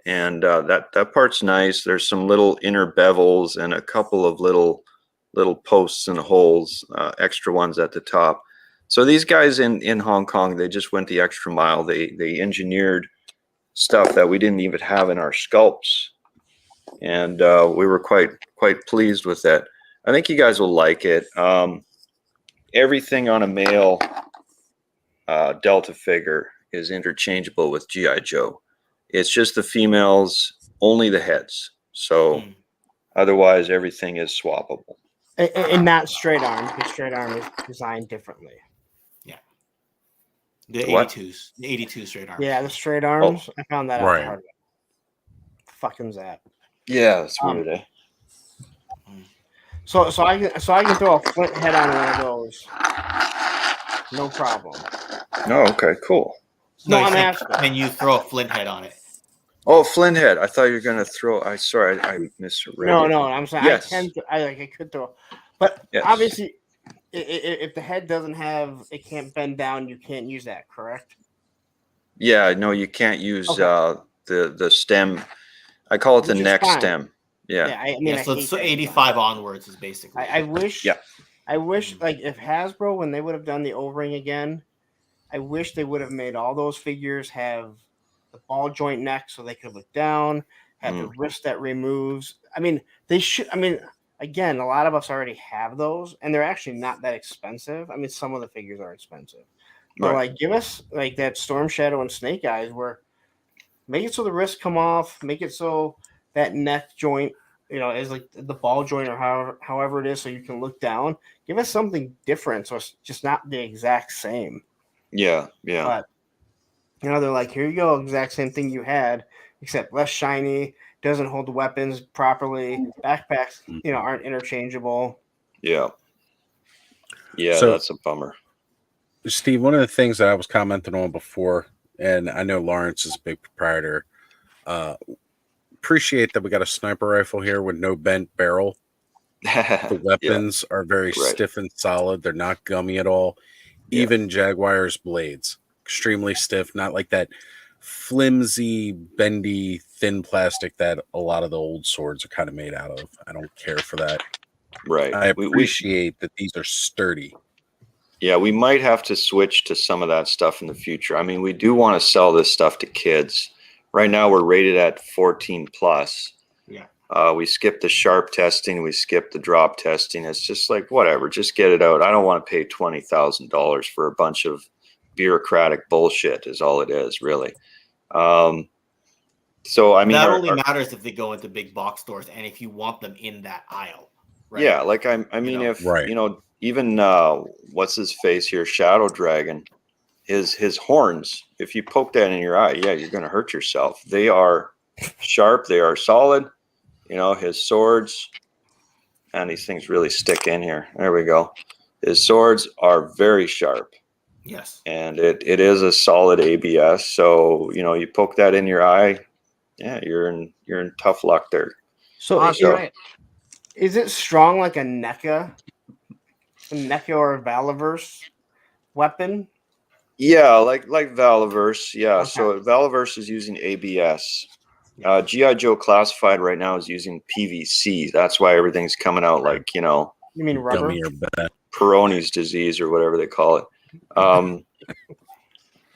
And that part's nice. There's some little inner bevels and a couple of little posts and holes, extra ones at the top. So these guys in Hong Kong, they just went the extra mile. They engineered stuff that we didn't even have in our sculpts, and we were quite pleased with that. I think you guys will like it. Everything on a male Delta figure is interchangeable with GI Joe. It's just the females, only the heads. So otherwise, everything is swappable. And not straight arm, because straight arm is designed differently. Yeah. The What? 82s, the 82 straight arms. Yeah, the straight arms. I found that out Right. the hard way. Fucking that. Yeah, that's weird, eh? So I can throw a flint head on one of those. No problem. Oh, okay, cool. No, you I'm said, asking. Can you throw a flint head on it? Oh, flint head. I thought you were gonna throw. I misread it. No, I'm saying Yes. I could throw, but Yes. obviously, if the head doesn't have, it can't bend down. You can't use that, correct? Yeah, no, you can't use Okay. the stem. I call it the Which is neck fine. stem. Yeah. I mean, Yeah, I so, hate so that 85 design. onwards is basically. I wish. Yeah. I wish, like, if Hasbro, when they would have done the O-ring again, I wish they would have made all those figures have the ball joint neck so they could look down, have the wrist that removes. I mean, they should. I mean, again, a lot of us already have those, and they're actually not that expensive. I mean, some of the figures are expensive, but Right. like, give us like that Storm Shadow and Snake Eyes, where make it so the wrists come off, make it so that neck joint, is like the ball joint or however it is, so you can look down. Give us something different, so it's just not the exact same. Yeah. But they're like, here you go, exact same thing you had, except less shiny, doesn't hold the weapons properly. Backpacks, aren't interchangeable. Yeah. Yeah, So- that's a bummer. Steve, one of the things that I was commenting on before, and I know Lawrence is a big proprietor, appreciate that we got a sniper rifle here with no bent barrel. The weapons are very stiff and solid. They're not gummy at all. Yeah. Even Jaguar's blades, extremely stiff, not like that flimsy, bendy, thin plastic that a lot of the old swords are kind of made out of. I don't care for that. Right. I appreciate that these are sturdy. Yeah, we might have to switch to some of that stuff in the future. I mean, we do want to sell this stuff to kids. Right now, we're rated at 14 plus. Yeah. We skipped the sharp testing. We skipped the drop testing. It's just like, whatever, just get it out. I don't want to pay $20,000 for a bunch of bureaucratic bullshit is all it is, really. So, I mean, that only matters if they go into big box stores and if you want them in that aisle. Right? Yeah, like I mean, if even what's his face here, Shadow Dragon, his horns. If you poke that in your eye, yeah, you're going to hurt yourself. They are sharp. They are solid. His swords, and these things really stick in here. There we go. His swords are very sharp. Yes. And it is a solid ABS. So you poke that in your eye, yeah, you're in tough luck there. So is it strong like a NECA or a Valaverse weapon? Yeah, like Valaverse. Yeah. Okay. So Valaverse is using ABS. GI Joe Classified right now is using PVC. That's why everything's coming out like You mean rubber? Gummy or bent. Peyronie's disease or whatever they call it.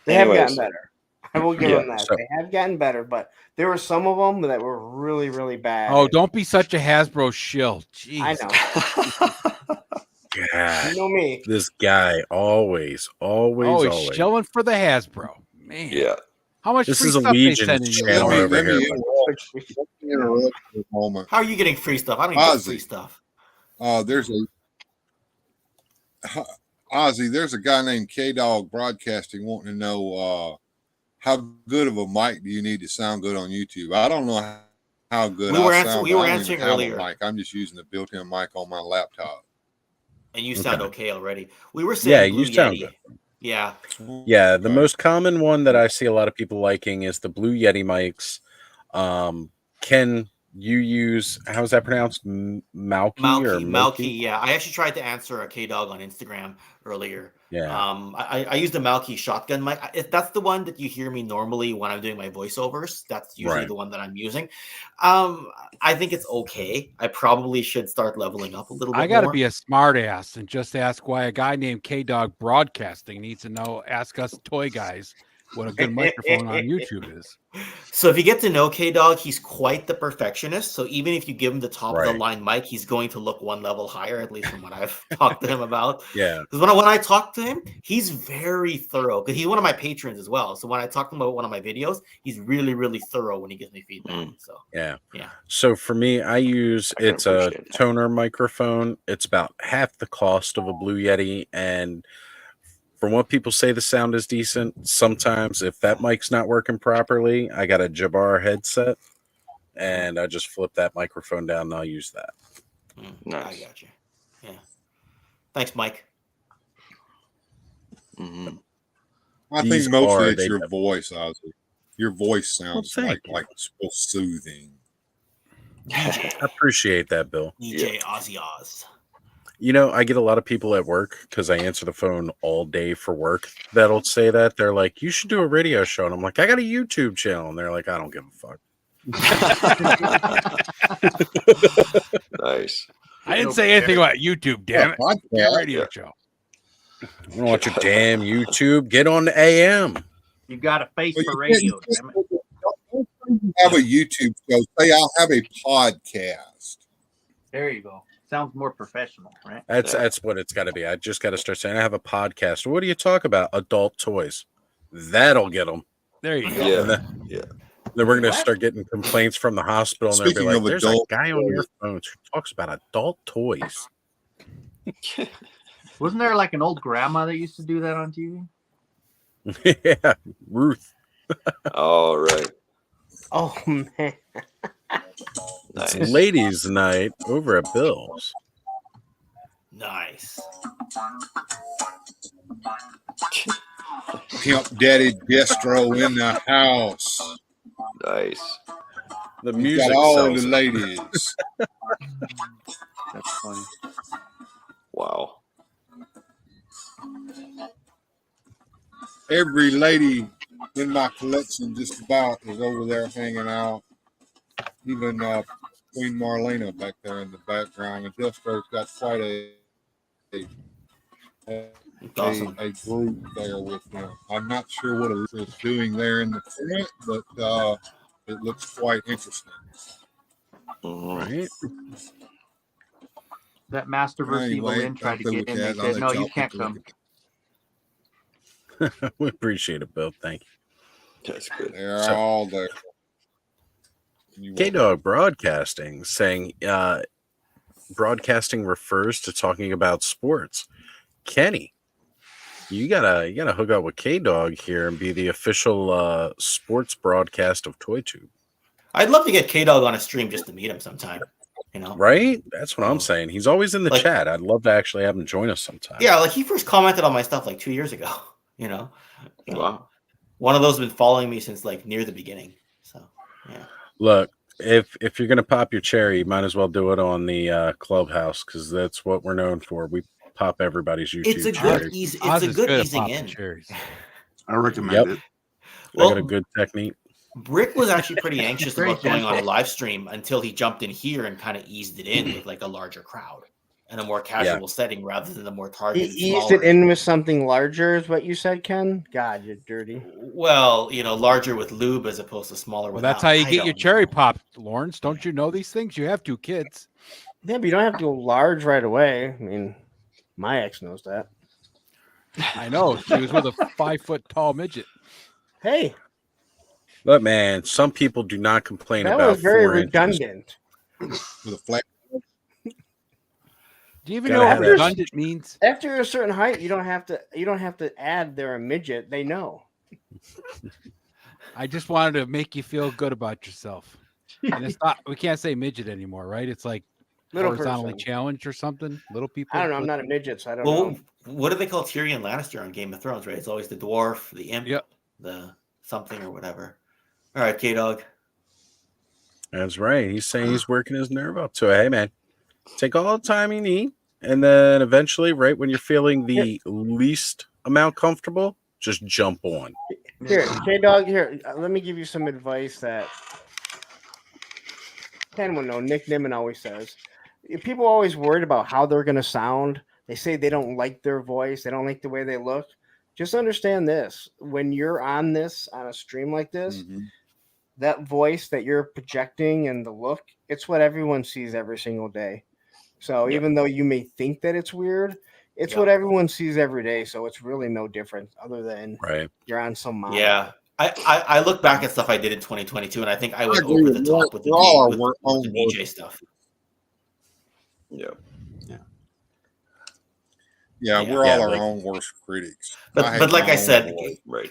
They have gotten better. I will give them that. So- They have gotten better, but there were some of them that were really, really bad. Oh, don't be such a Hasbro shill. Jeez. I know. God, You know me. this guy always Shilling for the Hasbro. Man. Yeah. How much This free is a stuff they Legion sending you? channel over Let me here. interrupt for a moment. How are you getting free stuff? I don't even get Ozzy. free stuff. There's Ozzy. There's a guy named K-Dog Broadcasting wanting to know how good of a mic do you need to sound good on YouTube. I don't know how good We were I sound. we were I don't answering even have a earlier. mic. I'm just using the built-in mic on my laptop. And you sound okay already. We were Yeah, saying you Blue sound Yeti. good. Yeah. Yeah, the Right. most common one that I see a lot of people liking is the Blue Yeti mics. Ken, you use, how's that pronounced? Malky. Yeah, I actually tried to answer a K-Dog on Instagram earlier. Yeah. I used the Malky shotgun mic. If that's the one that you hear me normally when I'm doing my voiceovers, that's usually Right. the one that I'm using. I think it's okay. I probably should start leveling up a little bit I got to more. be a smart ass and just ask why a guy named K-Dog Broadcasting needs to know. Ask us toy guys what a good microphone on YouTube is. So if you get to know K-Dog, he's quite the perfectionist. So even if you give him the top of the Right. line mic, he's going to look one level higher, at least from what I've talked to him about. Yeah. Because when I talk to him, he's very thorough. Because he's one of my patrons as well. So when I talk to him about one of my videos, he's really, really thorough when he gives me feedback. So Yeah. yeah. So for me, I use I can it's a appreciate that. toner microphone. It's about half the cost of a Blue Yeti, and from what people say, the sound is decent. Sometimes, if that mic's not working properly, I got a Jabbar headset, and I just flip that microphone down, and I'll use that. I Nice. got you. Yeah. Thanks, Mike. Mhm. I These think most are- of it's they your def- voice, Ozzy. Your voice sounds thank like so soothing. I appreciate that, Bill. DJ Ozzy Oz. You know, I get a lot of people at work because I answer the phone all day for work that'll say that. They're like, you should do a radio show. And I'm like, I got a YouTube channel. And they're like, I don't give a fuck. Nice. I didn't say anything about YouTube, damn it. Podcast. Your radio Yeah. show. I don't want your damn YouTube. Get on the AM. You got a face But for you can't- radio, damn it. don't say you have a YouTube show. Say I'll have a podcast. There you go. Sounds more professional, right? That's what it's got to be. I just got to start saying I have a podcast. What do you talk about? Adult toys. That'll get them. There you go. Yeah. And then we're going to start getting complaints from the hospital. And they'll be Speaking like, of there's a adult guy on your toys. phone who talks about adult toys. Wasn't there like an old grandma that used to do that on TV? Yeah, Ruth. All right. Oh man. It's Nice. ladies' night over at Bill's. Nice. Pimp Daddy Destro in the house. Nice. The He's music got all sells the it. ladies. That's funny. Wow. Every lady in my collection just about is over there hanging out. Even Queen Marlena back there in the background. And Destro's got quite Awesome. a group there with him. I'm not sure what it's doing there in the front, but it looks quite interesting. Mhm. Right? That Masterverse Evil Anyway, in tried to I'll get go in. with They that. I'll said, let no, y'all you can't take a look come. We appreciate it, Bill. Thank you. That's good. They're So- all there. You K want- Dog Broadcasting saying broadcasting refers to talking about sports. Kenny, you gotta hook up with K Dog here and be the official sports broadcast of ToyTube. I'd love to get K-Dog on a stream just to meet him sometime. You know? Right? That's what I'm saying. He's always in the Like- chat. I'd love to actually have him join us sometime. Yeah, like he first commented on my stuff like 2 years ago. You know? Wow. One of those been following me since like near the beginning. So yeah. Look, if you're gonna pop your cherry, you might as well do it on the Clubhouse because that's what we're known for. We pop everybody's YouTube It's a cherry. good ease. It's Oz a is good at easing popping in. cherries. I recommend Yep. it. I got a Well, good technique. Brick was actually pretty anxious Very about going on a gentle. live stream until he jumped in here and kind of eased it in with like a larger crowd and a more casual setting rather than the more He targeted. eased smaller. it in with something larger, is what you said, Ken? God, you're dirty. Well, you know, larger with lube as opposed to smaller. Well, without. that's how you I get your don't cherry know. popped, Lawrence. Don't you know these things? You have 2 kids. Yeah, but you don't have to go large right away. I mean, my ex knows that. I know. She was with a 5-foot tall midget. Hey, But man, some people do not complain that about was very 4 inches. redundant. with a flat. Do you even Gotta know have what that. redundant means? After a certain height, you don't have to add they're a midget. They know. I just wanted to make you feel good about yourself. And it's not. We can't say midget anymore, right? It's like Little horizontally person. challenged or something. Little people. I don't know. I'm not a midget, so I don't Well, know. what do they call Tyrion Lannister on Game of Thrones? Right? It's always the dwarf, the imp, Yep. the something or whatever. All right, K Dog. That's right. He's saying he's working his nerve up. So hey man, take all the time you need. And then eventually, right when you're feeling the least amount comfortable, just jump on. Here, K Dog. Here, let me give you some advice that Ken will know. Nick Nimmin always says. If people are always worried about how they're going to sound. They say they don't like their voice. They don't like the way they look. just understand this: when you're on a stream like this, Mhm. that voice that you're projecting and the look, it's what everyone sees every single day. So Yep. even though you may think that it's weird, it's what everyone sees every day. So it's really no different, other than Right. you're on some model. Yeah. I look back at stuff I did in 2022, and I think I I went agree over with the you. top with the We're all our with own the worst. DJ stuff. Yeah. Yeah, Yeah. we're Yeah, all our like- own worst critics. But hate like my I own said, voice. Right.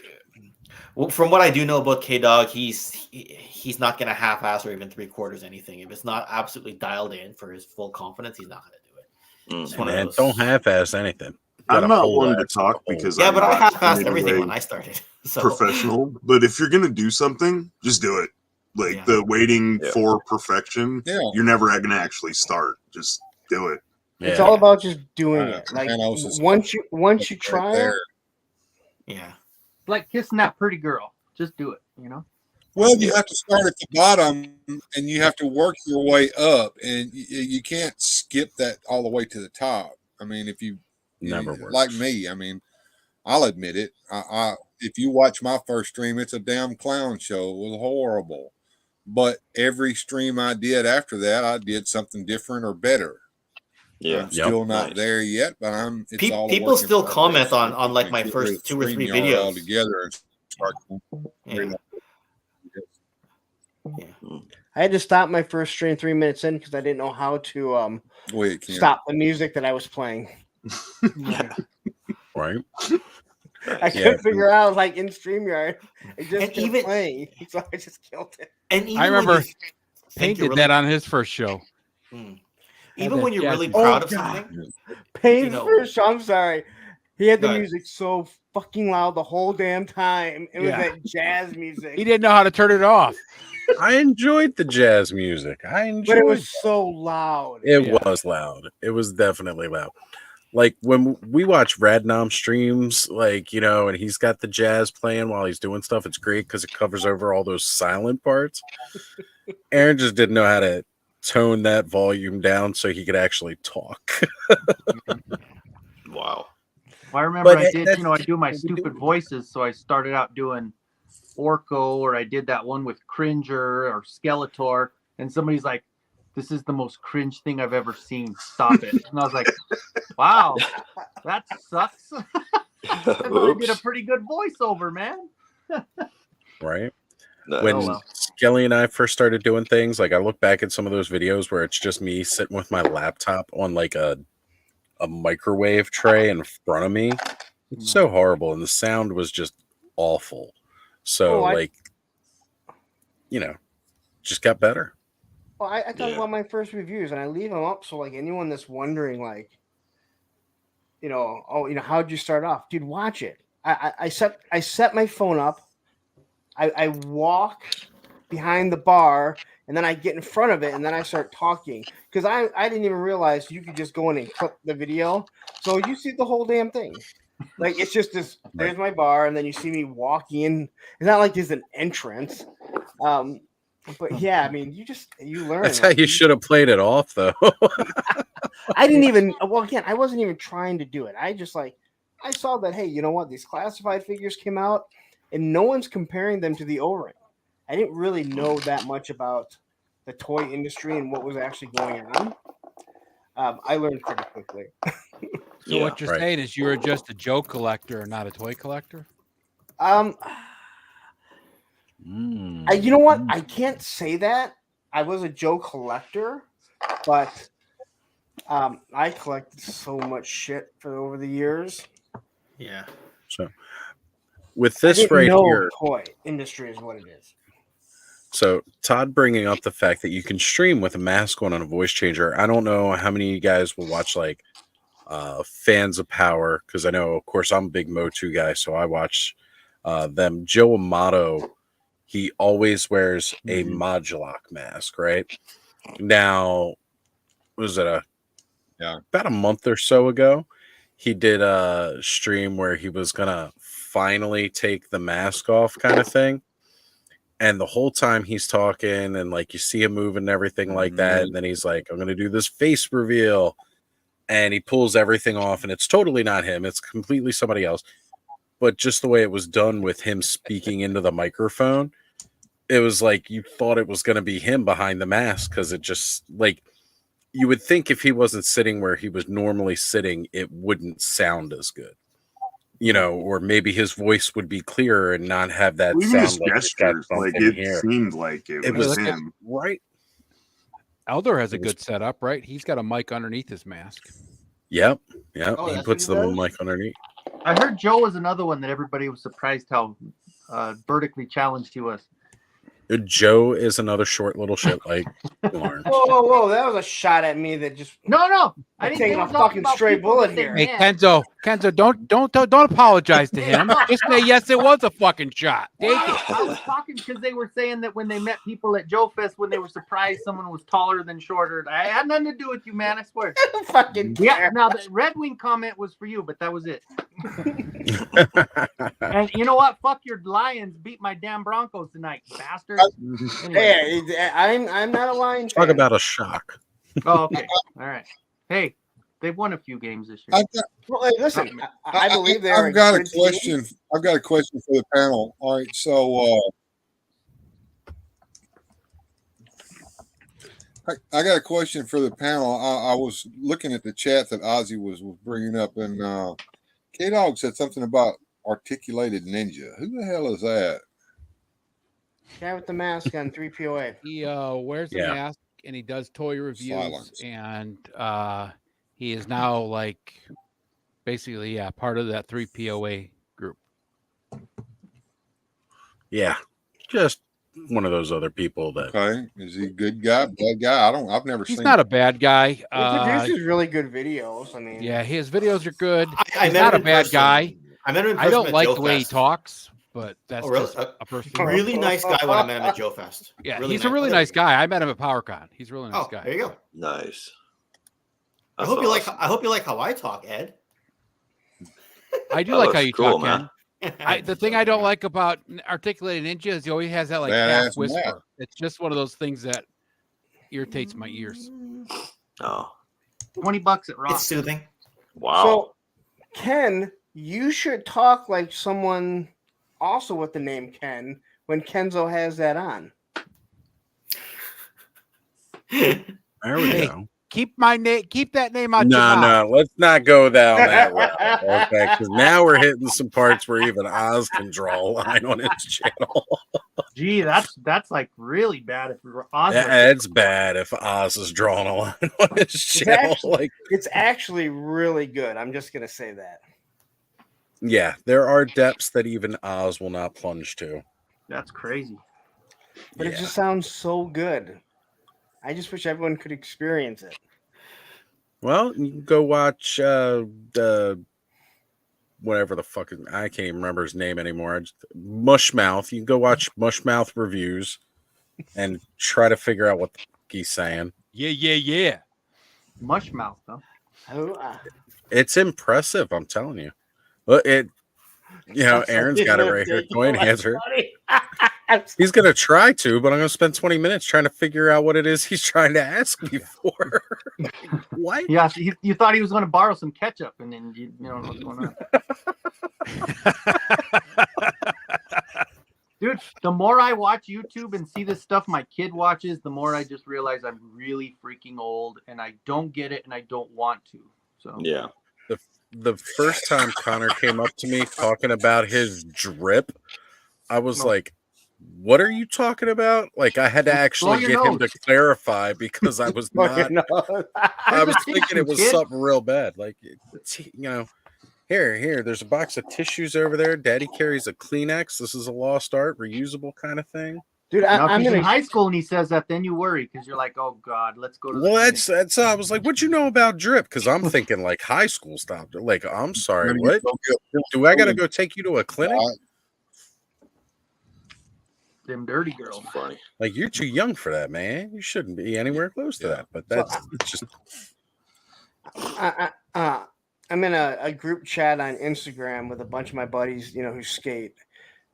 well, from what I do know about K Dog, he's not going to half-ass or even three-quarters anything. If it's not absolutely dialed in for his full confidence, he's not going to do it. It's one of Man, those. don't half-ass anything. I'm Gotta not whole one to ass talk the whole- because Yeah, but I watch half-assed in everything way when I started. So professional. But if you're gonna do something, just do it. Like Yeah. the waiting Yeah. for perfection, Yeah. you're never gonna actually start. Just do it. It's Yeah. all about just doing Wow, it. Like Thanos is once you right try there. it, yeah. Like kissing that pretty girl. Just do it, you know? Well, you have to start at the bottom and you have to work your way up, and you can't skip that all the way to the top. I mean, if you Never like works. me, I mean, I'll admit it. I if you watch my first stream, it's a damn clown show. It was horrible, but every stream I did after that, I did something different or better. Yeah. I'm still not Nice. there yet, but I'm. It's all a People work in still progress. comment on like my Get rid of first 2 or 3 StreamYard videos. altogether and start. Yeah. I had to stop my first stream 3 minutes in because I didn't know how to Go ahead, Ken. stop the music that I was playing. Right. I couldn't figure out like in StreamYard. It just And kept even- playing, so I just killed it. And even I remember when you Payne think you're did that on his first show. even that when you're really jazzy- proud Oh, of God. something, Payne's You know- first show, I'm sorry. He had the Go ahead. music so fucking loud the whole damn time. It was Yeah. that jazz music. He didn't know how to turn it off. I enjoyed the jazz music. But it was so loud. It Yeah. was loud. It was definitely loud. Like when we watch Radnom streams, like, and he's got the jazz playing while he's doing stuff, it's great because it covers over all those silent parts. Aaron just didn't know how to tone that volume down so he could actually talk. Wow. Well, I remember But I did, that's- I do my stupid voices. So I started out doing Orko, or I did that one with Cringer or Skeletor. And somebody's like, "This is the most cringe thing I've ever seen. Stop it." And I was like, "Wow, that sucks." I thought I did a Oops. pretty good voiceover, man. Right? Nice. When Oh, well. Skelly and I first started doing things, like I look back at some of those videos where it's just me sitting with my laptop on like a microwave tray in front of me. It's so horrible, and the sound was just awful. So just got better. Well, I talk Yeah. about my first reviews, and I leave them up so like anyone that's wondering, like, how'd you start off, dude? Watch it. I set my phone up. I walk behind the bar, and then I get in front of it, and then I start talking because I didn't even realize you could just go in and clip the video, so you see the whole damn thing. Like it's just this. There's my bar, and then you see me walk in. It's not like there's an entrance. But yeah, I mean, you learn. That's how you should have played it off, though. I didn't even. Well, again, I wasn't even trying to do it. I just I saw that. Hey, you know what? These classified figures came out, and no one's comparing them to the O-ring. I didn't really know that much about the toy industry and what was actually going on. I learned pretty quickly. So Yeah, what you're right. saying is you were just a joke collector and not a toy collector? You know what? I can't say that. I was a Joe collector, but I collected so much shit for over the years. yeah. So with I this didn't right know here, toy industry is what it is. so Todd bringing up the fact that you can stream with a mask on and a voice changer. I don't know how many of you guys will watch like Fans of Power, because I know, of course, I'm a big Motu guy, so I watch them. Joe Amato, he always wears a Modulok mask, right? Now, was it about a month or so ago, he did a stream where he was gonna finally take the mask off, kind of thing. And the whole time he's talking and like you see him moving and everything like that. And then he's like, I'm going to do this face reveal. And he pulls everything off and it's totally not him. It's completely somebody else. but just the way it was done with him speaking into the microphone, it was like you thought it was going to be him behind the mask, because it just like you would think if he wasn't sitting where he was normally sitting, it wouldn't sound as good, or maybe his voice would be clearer and not have that Well, even his sound like it's got gestures, like something it here. seemed like it It was was him. right. Eldor has a It was- good setup, right? He's got a mic underneath his mask. Yep. Oh, He that's puts what the he does? mic underneath. I heard Joe was another one that everybody was surprised how vertically challenged he was. Joe is another short little shit like Lawrence. Whoa! That was a shot at me that just. No, I I'm didn't taking say a talking fucking about straight people bullet that they here. Hey, met. Kenzo, don't apologize to him. Just say yes, it was a fucking shot. Take it. I was talking because they were saying that when they met people at Joe Fest, when they were surprised someone was taller than shorter. I had nothing to do with you, man. I swear. Fucking Yeah. care. Now the Red Wing comment was for you, but that was it. And you know what? Fuck your Lions. Beat my damn Broncos tonight, bastard. Anyway. Hey, I'm not a Lion Talk fan. about a shock. Oh, okay. All right. Hey, they've won a few games this year. I've got, Well, hey, listen, I believe they're. I've got a good team. question. I've got a question for the panel. All right, so I got a question for the panel. I was looking at the chat that Ozzy was bringing up, and K-Dog said something about articulated ninja. Who the hell is that? Guy with the mask on 3POA. He wears a Yeah. mask and he does toy reviews, Silence. and he is now like basically part of that 3POA group. Yeah. Just one of those other people that Okay, is he a good guy, bad guy? I've never He's seen. not a bad guy. He produces really good videos. I mean, Yeah, his videos are good. I He's met not him a in bad person. guy. I met him in I person don't at like Joe the way he Fest. talks, but that's Oh, really? just a personal. Really nice guy when I met him at Joe Fest. Yeah, Really he's a really nice guy. I met him at PowerCon. He's a really nice Oh, guy. there you go. Nice. I That's hope you like. awesome. I hope you like how I talk, Ed. I do That like how looks you cool, talk, man. Ken. The thing I don't like about Articulated Ninja is he always has that like Badass half whisper. Matt. It's just one of those things that irritates my ears. Oh, $20 at Ross. It's soothing. wow. So, Ken, you should talk like someone also with the name Ken when Kenzo has that on. there we Hey, go. Keep that name out your mouth. No, let's not go down that route. Okay, because now we're hitting some parts where even Oz can draw a line on his channel. Gee, that's like really bad if Oz. It's bad if Oz is drawing a line on his channel. actually- It's actually really good. I'm just gonna say that. Yeah, there are depths that even Oz will not plunge to. That's crazy. But it just sounds so good. I just wish everyone could experience it. Well, you can go watch the whatever the fuck I can't even remember his name anymore. Mushmouth. You can go watch Mushmouth reviews and try to figure out what the fuck he's saying. Yeah. Mushmouth, huh? Oh, It's impressive, I'm telling you. Well, Aaron's got it right here. Go ahead and answer. He's gonna try to, but I'm gonna spend 20 minutes trying to figure out what it is he's trying to ask me for. What? Yeah, you thought he was going to borrow some ketchup, and then you know what's going on. Dude, the more I watch YouTube and see this stuff my kid watches, the more I just realize I'm really freaking old, and I don't get it, and I don't want to. So Yeah. The first time Connor came up to me talking about his drip, I was like, what are you talking about? Like, I had to actually your get him to nose. clarify because I was not. I was thinking it was Kid. something real bad. Like, here, there's a box of tissues over there. Daddy carries a Kleenex. This is a lost art, reusable kind of thing. dude, Now, if I'm he's in gonna. high school and he says that, then you worry because you're like, oh God, let's go to the Well, clinic. that's. I was like, what you know about drip? Because I'm thinking like high school stuff. Like, I'm sorry, what? Do I got to go take you to a clinic? Them dirty girls. That's funny. Like, you're too young for that, man. You shouldn't be anywhere close to that. But that's just. I'm in a group chat on Instagram with a bunch of my buddies, who skate,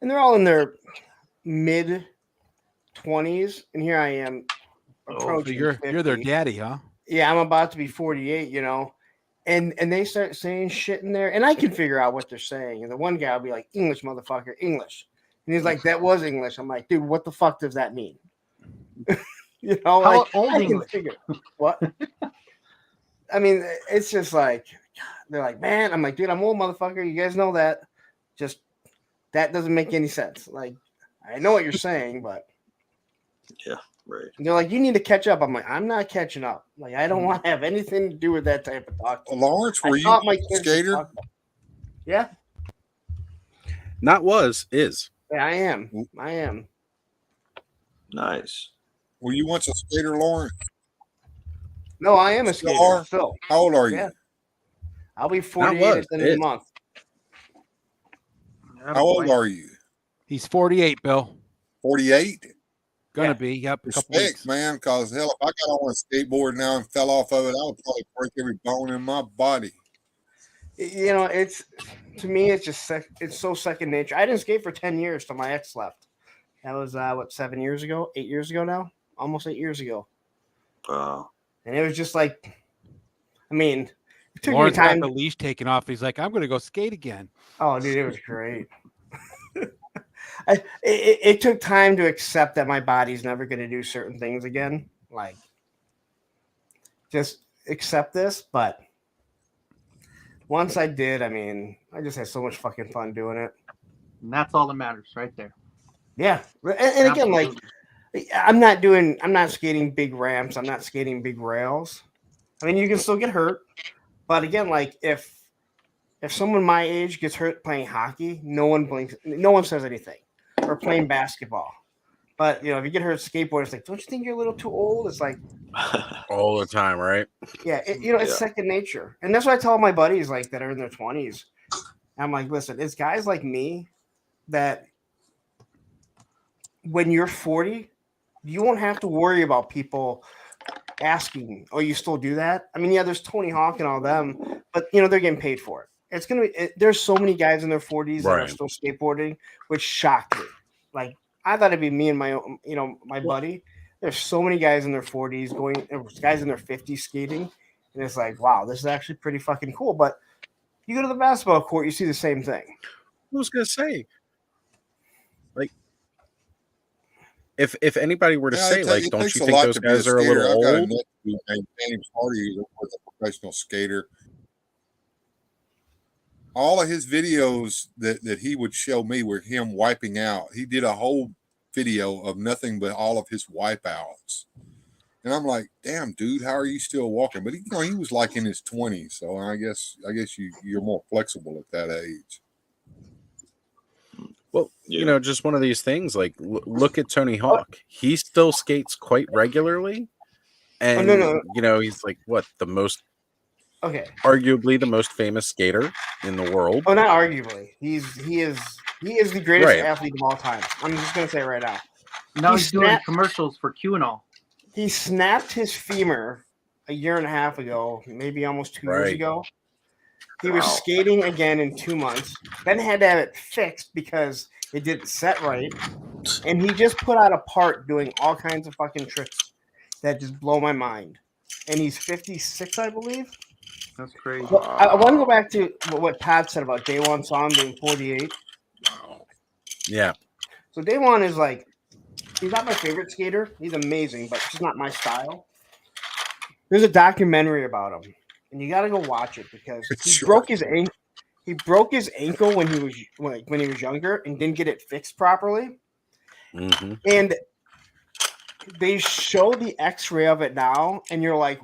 and they're all in their mid 20s, and here I am So approaching. you're their 50. daddy, huh? Yeah, I'm about to be 48, and they start saying shit in there, and I can figure out what they're saying. And the one guy will be like, "English, motherfucker, English," and he's like, "That was English." I'm like, "Dude, what the fuck does that mean?" You know, How like old I can English? figure what. I mean, it's just like they're like, "Man," I'm like, "Dude, I'm old, motherfucker. You guys know that. Just that doesn't make any sense." Like, I know what you're saying, but Yeah, right. they're like, "You need to catch up." I'm like, "I'm not catching up. Like, I don't want to have anything to do with that type of talk." Lawrence, I were you thought my a kids would skater? talk about- Yeah, Not was, is. yeah, I am. I am. Nice. Were you once a skater, Lawrence? No, I am a Still skater are? still. How old are you? Yeah. I'll be Not 48 was, at the end of the is. month. How old are you? He's 48, Bill. 48? Gonna Yeah. be. Yep. A couple Respect, weeks. man, because hell, if I got on a skateboard now and fell off of it, I would probably break every bone in my body. You know, it's to me, it's just it's so second nature. I didn't skate for 10 years till my ex left. That was what, 7 years ago, 8 years ago now, almost 8 years ago. And it was just like, I mean, it took Lawrence me time. got the leash taken off. He's like, I'm gonna go skate again. Oh, dude, it was great. It took time to accept that my body's never going to do certain things again. Like, just accept this. But once I did, I mean, I just had so much fucking fun doing it. And that's all that matters right there. Yeah. And again, like, Absolutely. I'm not skating big ramps. I'm not skating big rails. I mean, you can still get hurt. But again, like, if someone my age gets hurt playing hockey, no one blinks, no one says anything, or playing basketball. But you know, if you get hurt skateboarding, it's like, don't you think you're a little too old? It's like, All the time, right? yeah, it's second nature, and that's what I tell my buddies like that are in their 20s. I'm like, listen, it's guys like me that when you're 40, you won't have to worry about people asking, "Oh, you still do that?" I mean, yeah, there's Tony Hawk and all them, but you know they're getting paid for it. It's gonna be. There's so many guys in their 40s that are Right. still skateboarding, which shocked me. Like I thought it'd be me and my buddy. There's so many guys in their 40s going, guys in their 50s skating, and it's like, wow, this is actually pretty fucking cool. But you go to the basketball court, you see the same thing. I was gonna say, like, if anybody were to Yeah, say, like, it don't takes you a think lot those to be a guys are a skater. little I've got a old? nephew named James Hardy who was a professional skater. All of his videos that he would show me were him wiping out. He did a whole video of nothing but all of his wipeouts. And I'm like, damn, dude, how are you still walking? But he was like in his 20s, so I guess you're more flexible at that age. Well, you know, just one of these things. Like, look at Tony Hawk. He still skates quite regularly, and no. you know, he's like arguably the most famous skater in the world. Oh, not arguably. He is the greatest athlete of all time. I'm just gonna say it right now. Now he's doing commercials for QAnon. He snapped his femur a year and a half ago, maybe almost 2 years ago. He was skating again in 2 months, then had to have it fixed because it didn't set right. And he just put out a part doing all kinds of fucking tricks that just blow my mind. And he's 56, I believe. That's crazy. Well, I want to go back to what Todd said about Day One Song being 48. Yeah. So Day One is like, he's not my favorite skater. He's amazing, but just not my style. There's a documentary about him, and you got to go watch it because he broke his ankle. He broke his ankle when he was younger and didn't get it fixed properly. Mm-hmm. And they show the X-ray of it now, and you're like,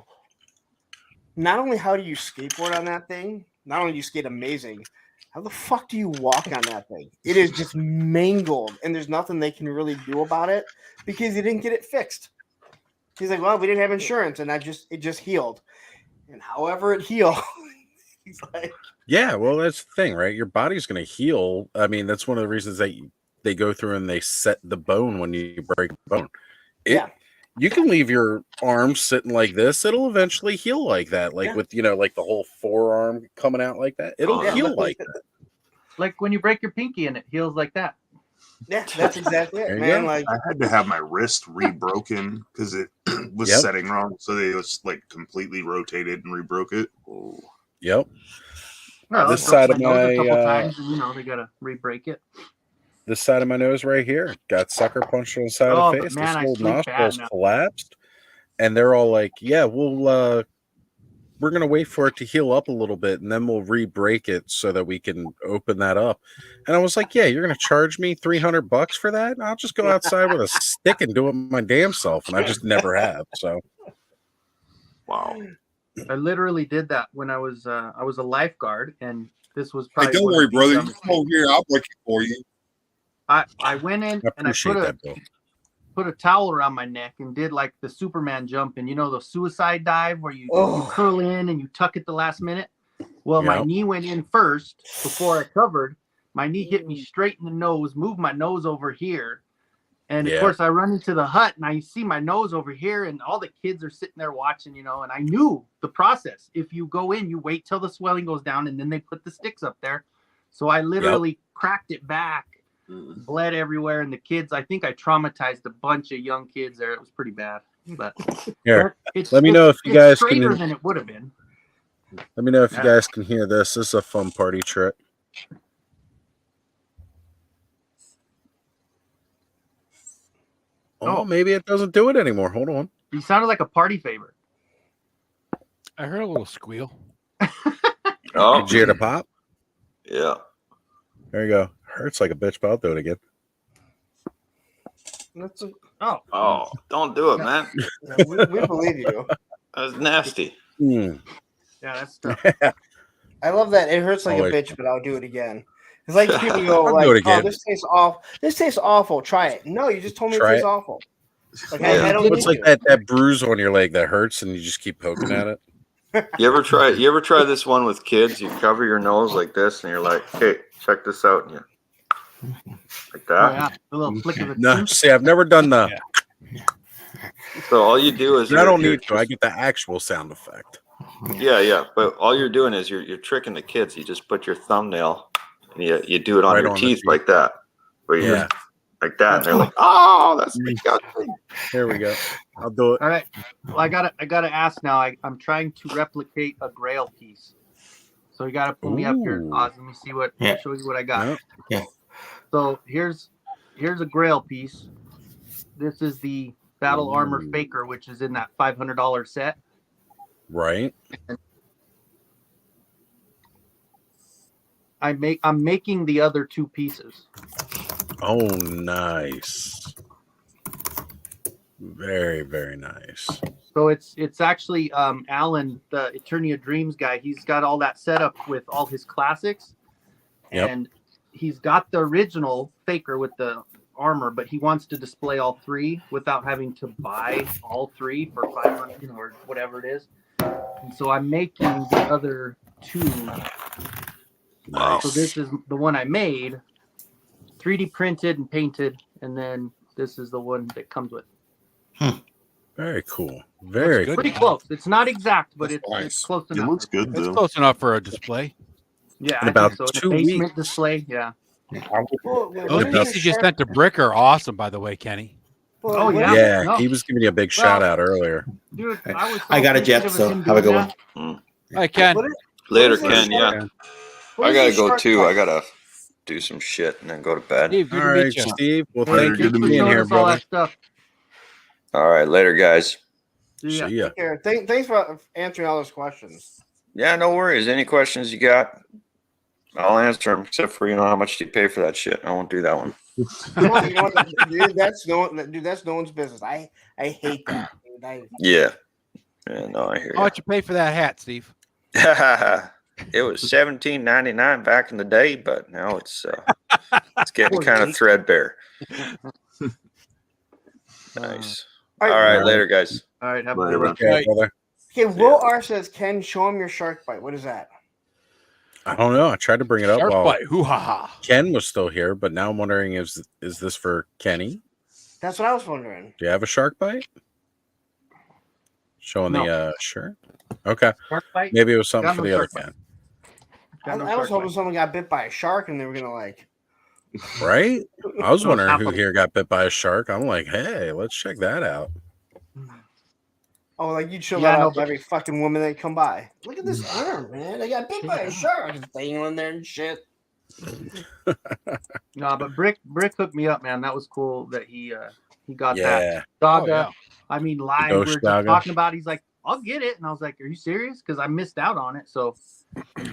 not only how do you skateboard on that thing, not only do you skate amazing, how the fuck do you walk on that thing? It is just mangled, and there's nothing they can really do about it because he didn't get it fixed. He's like, well, we didn't have insurance, and it just healed. And however it healed, he's like, yeah, well, that's the thing, right? Your body's going to heal. I mean, that's one of the reasons that they go through and they set the bone when you break the bone. You can leave your arm sitting like this. It'll eventually heal like that. Like with, like the whole forearm coming out like that. It'll heal like that. Like when you break your pinky and it heals like that. Yeah, that's exactly it, man. Like I had to have my wrist rebroken because it was setting wrong. So they just like completely rotated and rebroke it. Oh. Yep. Well, This it broke side of my nose a my, couple times, and they gotta re-break it. This side of my nose right here got sucker punched on the side Oh, of the but face. man, This I whole sleep bad nostrils now. collapsed, and they're all like, "Yeah, we're gonna wait for it to heal up a little bit, and then we'll re-break it so that we can open that up." And I was like, "Yeah, you're gonna charge me $300 for that? I'll just go outside with a stick and do it my damn self." And I just never have. So, Wow. I literally did that when I was a lifeguard, and this was Hey, probably don't one of worry, the brother. You dumbest come over here. I'll break it for you. I went in I and I appreciate that, Bill. put a towel around my neck and did like the Superman jump, and the suicide dive where you Oh. curl in and you tuck at the last minute. Well, my Yep. knee went in first before I covered. My knee hit me straight in the nose, moved my nose over here. And of Yeah. course, I run into the hut and I see my nose over here, and all the kids are sitting there watching, and I knew the process. If you go in, you wait till the swelling goes down, and then they put the sticks up there. So I literally cracked it back, bled everywhere, and the kids, I think I traumatized a bunch of young kids there. It was pretty bad. But Here, it's, let me know if you it's guys straighter can. than it would have been. Let me know if you Yeah. guys can hear this. This is a fun party trick. Oh, maybe it doesn't do it anymore. Hold on. You sounded like a party favorite. I heard a little squeal. Oh, Did you hear the pop? yeah. There you go. Hurts like a bitch, but I'll do it again. That's a, Oh, don't do it, man. we believe you. That's nasty. Mm. Yeah, that's tough. I love that. It hurts like Always. a bitch, but I'll do it again. It's like people go I'll like, do it "Oh, again. this tastes awful. This tastes awful. Try it." No, you just told me Try it tastes it. awful. Like Yeah. I don't It's need like to. that bruise on your leg that hurts, and you just keep poking at it. You ever try this one with kids? You cover your nose like this, and you're like, "Hey, check this out," and you like Oh, that. yeah. A little flick of the No, tooth. see, I've never done the. So all you do is I don't need to. I get the actual sound effect. Yeah. But all you're doing is you're tricking the kids. You just put your thumbnail and you do it on Right your on the teeth teeth. like that. Where you're Yeah. like that, and they're like, "Oh, that's disgusting." There we go. I'll do it. All right. Well, I gotta ask now. I'm trying to replicate a Grail piece. So you gotta pull me up here, Ooh. Oz. Let me see show you what I got. Yep. Yeah. So here's a Grail piece. This is the Battle Armor Ooh. Faker, which is in that $500 set. Right. I'm making the other two pieces. Oh, nice. Very, very nice. So it's actually Alan, the Eternia Dreams guy. He's got all that set up with all his classics, Yep. and he's got the original Faker with the armor, but he wants to display all three without having to buy all three for $500 or whatever it is. And so I'm making the other two. Wow. So this is the one I made, 3D printed and painted, and then this is the one that comes with. Very cool. Very good. cool. Pretty close. It's not exact, but That's it's nice. close It enough. looks good It's though. close enough for a display. Yeah, In I about think so. 2 The basement weeks. display, yeah. Well, Those when pieces you sent to Brick are awesome, by the way, Kenny. Oh, when- yeah. Yeah, No. he was giving you a big shout out earlier. Dude, I was so I got a jet, appreciative of so him have a doing good that. one. Hi, Ken. What is- Later, what is Ken. this? Yeah, what I is gotta this go shark too. bite? I gotta do some shit and then go to bed. Steve, good All to right, meet you. Steve. Well, All right, thank you good for to meet being you. here, Showing us all brother. that stuff. All right, later, guys. Yeah. See ya. Take care. Thanks for answering all those questions. Yeah, no worries. Any questions you got, I'll answer them. Except for how much do you pay for that shit? I won't do that one. No, you know what, dude? That's no one's business. I hate that. Dude. Yeah, no, I hear How much you pay for that hat, Steve? you. It was $17.99 back in the day, but now it's getting kind of threadbare. Nice. All right, later, guys. All right, have a Later, good one. man. Okay, brother. Okay, Will R says, "Ken, show him your shark bite." What is that? I don't know. I tried to bring it up Shark while bite. Hoo ha ha. Ken was still here, but now I'm wondering is this for Kenny? That's what I was wondering. Do you have a shark bite? Showing No. the shirt. Okay, Shark bite? maybe it was something Got for no the other shark Ken, Got no I was shark hoping bite. someone got bit by a shark and they were gonna like. right? I was No, wondering half who of- here got bit by a shark. I'm like, hey, let's check that out. Oh, like you chill Yeah, out no, after every fucking woman that come by. Look at this arm, man. I got bit by a Yeah. shark. Just dangling there and shit. No, but Brick hooked me up, man. That was cool that he got Yeah. that Daga. Oh, yeah. I mean, live. We Ghost were just Daga. talking about it. He's like, I'll get it. And I was like, are you serious? Because I missed out on it. So,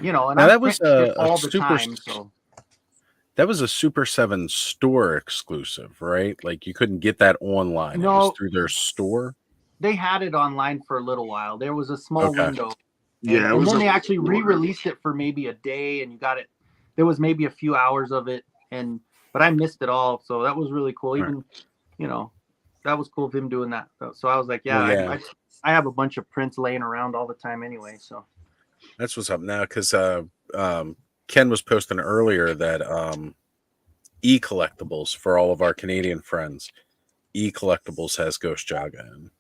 you know, and Now, I that was print shit a all the super- time. So That was a Super 7 store exclusive, right? Like you couldn't get that online. It No. was through their store. they had it online for a little while. There was a small Okay. window. Yeah, it And was then a- they actually re-released it for maybe a day, and you got it. There was maybe a few hours of it, but I missed it all. So that was really cool. Right. Even, you know, that was cool of him doing that. So I was like, yeah, Well, yeah. I have a bunch of prints laying around all the time anyway. So That's what's up now, because Ken was posting earlier that E-Collectibles, for all of our Canadian friends, E-Collectibles has Ghost Jaga in.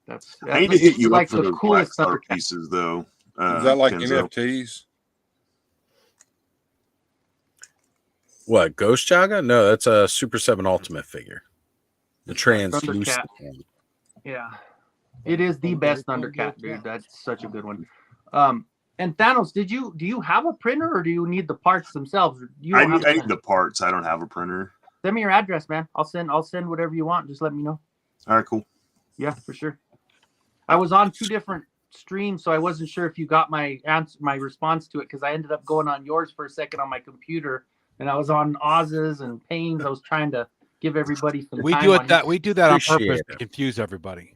that's I need to hit you like up for the those Black coolest Star Thundercat. pieces, though. Is that like Kenzo. NFTs? What, Ghost Jaga? No, that's a Super 7 Ultimate figure. The translucent Thundercat. one. Yeah, it is the best Thundercat, dude. That's such a good one. And Thanos, do you have a printer, or do you need the parts themselves? You I don't have need, a I need printer. the parts. I don't have a printer. Send me your address, man. I'll send whatever you want. Just let me know. All right, cool. Yeah, for sure. I was on 2 different streams, so I wasn't sure if you got my response to it, because I ended up going on yours for a second on my computer, and I was on Oz's and Payne's. I was trying to give everybody some We time do on it that we do that on Appreciate purpose it. to confuse everybody.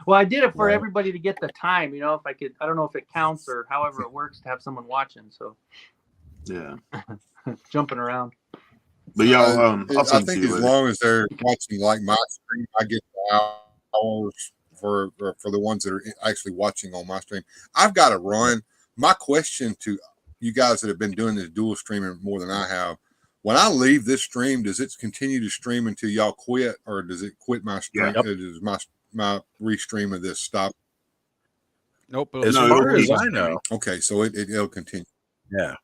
Well, I did it for Right. everybody to get the time. You know, if I could, I don't know if it counts or however it works to have someone watching. So Yeah. jumping around. But yeah, I'll I send think it to as you later. long as they're watching like my stream, I get the hours for the ones that are actually watching on my stream. I've got to run. My question to you guys that have been doing this dual streaming more than I have: when I leave this stream, does it continue to stream until y'all quit, or does it quit my stream? Yep. Does my restream of this stop? Nope. As No, far it'll as keep I know, Okay, so it'll continue. yeah.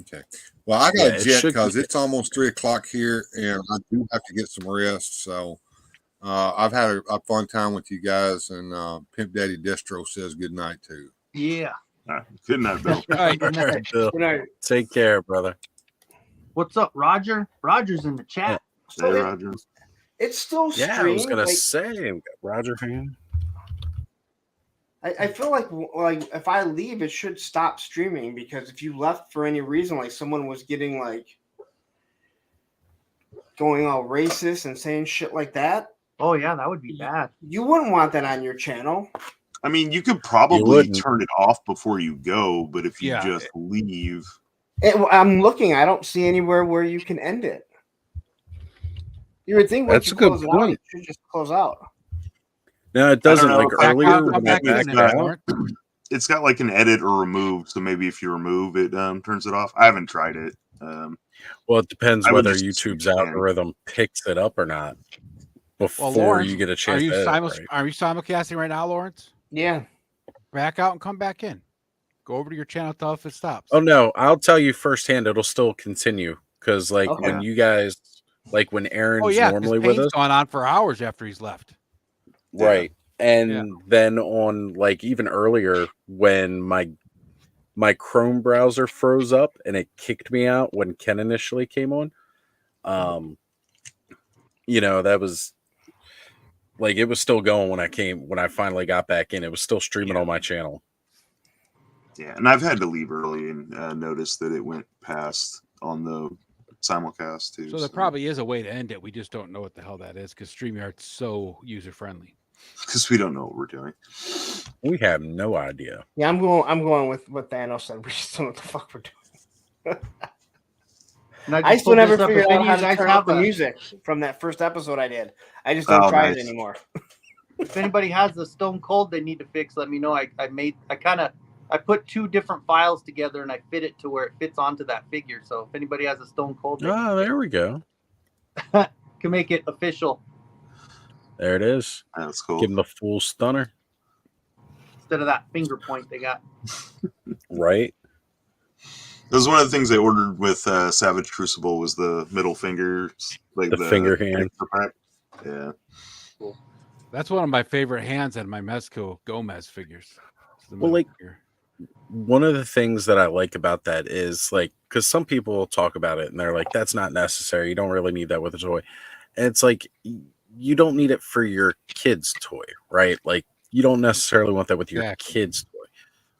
Okay. Well, I got Yeah, a it jet should because be. it's almost 3:00 here, and I do have to get some rest. So I've had a fun time with you guys, and Pimp Daddy Destro says good night too. Yeah. All right. Good night, Bill. All right. Good night. Bill, Good night. take care, brother. What's up, Roger? Roger's in the chat. Hey, Roger. It's still Yeah, I streamed. was gonna like, say, Roger fan. I feel like if I leave, it should stop streaming, because if you left for any reason, like someone was getting like going all racist and saying shit like that, Oh yeah, that would be bad. you wouldn't want that on your channel. I mean, you could probably wouldn't. turn it off before you go, but if you Yeah. just leave, I'm looking. I don't see anywhere where you can end it. You would think once That's you a good close it out, point. it should just close out. No, it doesn't. know. Like Back earlier Come when I back in backed then, out. Lawrence. it's got like an edit or remove. So maybe if you remove it, turns it off. I haven't tried it. Well, it depends I would whether just YouTube's assume you can. algorithm picks it up or not before Lawrence, you get a Are chance. you to edit, right? are you simulcasting right now, Lawrence? Yeah. Back out and come back in. Go over to your channel. Tell if it stops. Oh no, I'll tell you firsthand. It'll still continue because, like, Okay. when you guys, like, when Aaron's Oh yeah, 'cause normally with Payne's us, gone on for hours after he's left. right? And Yeah. then on, like, even earlier when my Chrome browser froze up and it kicked me out when Ken initially came on. You know, that was like, it was still going when I finally got back in. It was still streaming on my channel. Yeah, and I've had to leave early and notice that it went past on the simulcast too. So there probably is a way to end it. We just don't know what the hell that is because StreamYard's so user friendly. because we don't know what we're doing. We have no idea. Yeah, I'm going with what Thanos said. We just don't know what the fuck we're doing. And I just still pulled never this up. figured If out any how of you to guys turn have up the a- music from that first episode I did. I just don't Oh, try nice. it anymore. If anybody has the Stone Cold they need to fix, let me know. I put 2 different files together and I fit it to where it fits onto that figure. So if anybody has a Stone Cold, they Oh, there we go. can make it official There it is. That's cool. Give him the full stunner. instead of that finger point they got. Right. That was one of the things I ordered with Savage Crucible was the middle finger, like The finger hand. extra pack. Yeah. That's one of my favorite hands on my Mezco Gomez figures. Well, like, one of the things that I like about that is like, because some people talk about it and they're like, that's not necessary. You don't really need that with a toy. And it's like, you don't need it for your kid's toy, right? Like, you don't necessarily want that with your kid's toy.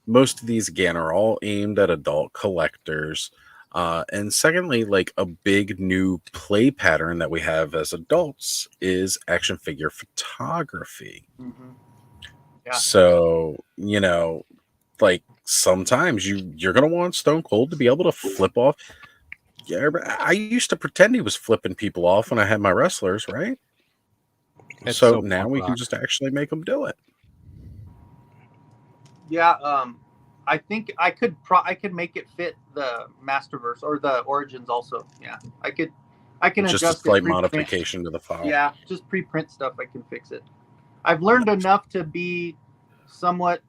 Most of these, again, are all aimed at adult collectors. And secondly, like, a big new play pattern that we have as adults is action figure photography. Mm-hmm. Yeah. So, you know, like, sometimes you're gonna want Stone Cold to be able to flip off. Yeah, I used to pretend he was flipping people off when I had my wrestlers, right? It's So so now punk we can rock. just actually make them do it. Yeah, I think I could make it fit the Masterverse or the Origins also. Yeah, I can It's just a adjust slight it. Pre-print. modification to the file. Yeah, just pre-print stuff. I can fix it. I've learned enough to be somewhat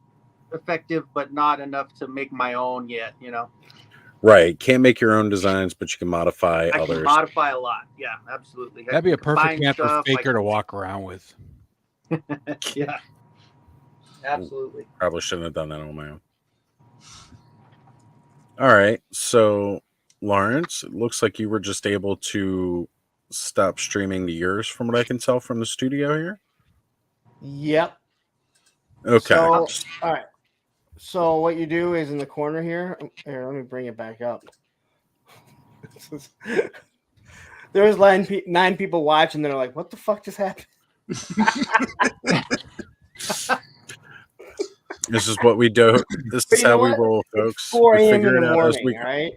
effective, but not enough to make my own yet. You know. Right. Can't make your own designs, but you can modify I others. can modify a lot. Yeah, absolutely. That'd be a perfect Combine hand for stuff, Faker to walk around with. Yeah, absolutely. Probably shouldn't have done that on my own. All right. So, Lawrence, it looks like you were just able to stop streaming to yours from what I can tell from the studio here. Yep. Okay. So, all right. So what you do is in the corner here. Let me bring it back up. There's 9 people watching. They're like, "What the fuck just happened?" This is what we do. This is how we roll, folks. 4 We a.m. figure in it the out as morning, we right?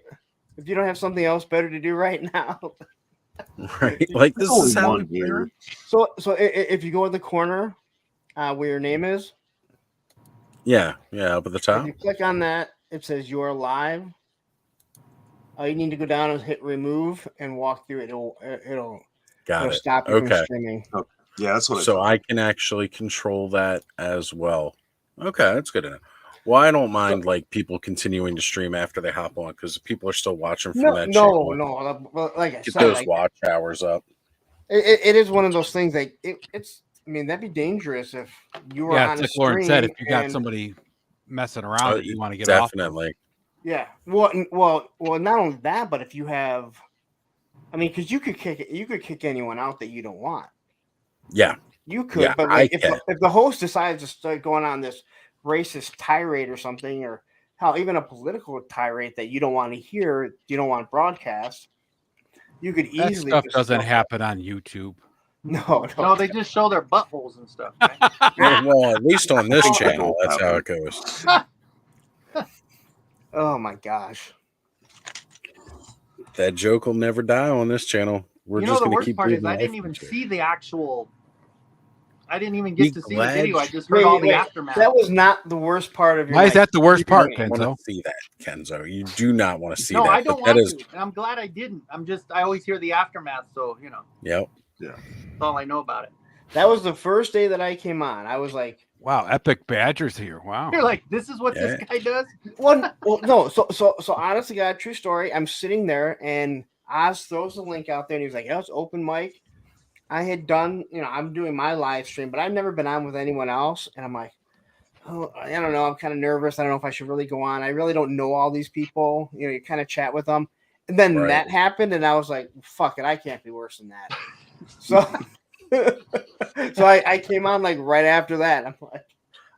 If you don't have something else better to do right now, right. Like, this is how we one here. So if you go in the corner where your name is, yeah, up at the top. if you click on that, it says you're live. You need to go down and hit remove and walk through it. It'll stop you from streaming. Oh, yeah, that's what. So I can actually control that as well. Okay, that's good enough. Well, I don't mind like people continuing to stream after they hop on because people are still watching from that channel. No. Like I Get said, those watch hours up. It is one of those things that it's. I mean, that'd be dangerous if you were on it's a like Lauren said, if you got and- somebody messing around that you want to get definitely. off. Yeah. Well. Not only that, but if you have, I mean, because you could kick anyone out that you don't want. Yeah. You could, Yeah, but like if the host decides to start going on this racist tirade or something, or hell, even a political tirade that you don't want to hear, you don't want broadcast, you could That easily. stuff doesn't happen on YouTube. No, they just show their buttholes and stuff. Right? Well, at least on this channel, that's how it goes. Oh my gosh. That joke will never die on this channel. We're just going to keep part is breathing I life didn't even into it. see the actual. I didn't even get to see the glad video. I just heard all the aftermath. That was not the worst part of your. Why is that the worst part, You don't want Kenzo? to see that, Kenzo. You do not want to see that. No, I don't but want to. And I'm glad I didn't. I always hear the aftermath, so you know. Yep. Yeah. That's all I know about it. That was the first day that I came on. I was like, "Wow, Epic Badger's here! Wow." You're like, this is what this guy does. Well, no. So honestly, God, true story. I'm sitting there, and Oz throws the link out there, and he's like, "Yeah, it's open mic." I had done, I'm doing my live stream, but I've never been on with anyone else, and I'm like, oh, I don't know. I'm kind of nervous. I don't know if I should really go on. I really don't know all these people. You kind of chat with them, and then that happened, and I was like, "Fuck it, I can't be worse than that." So. So I came on like right after that. I'm like,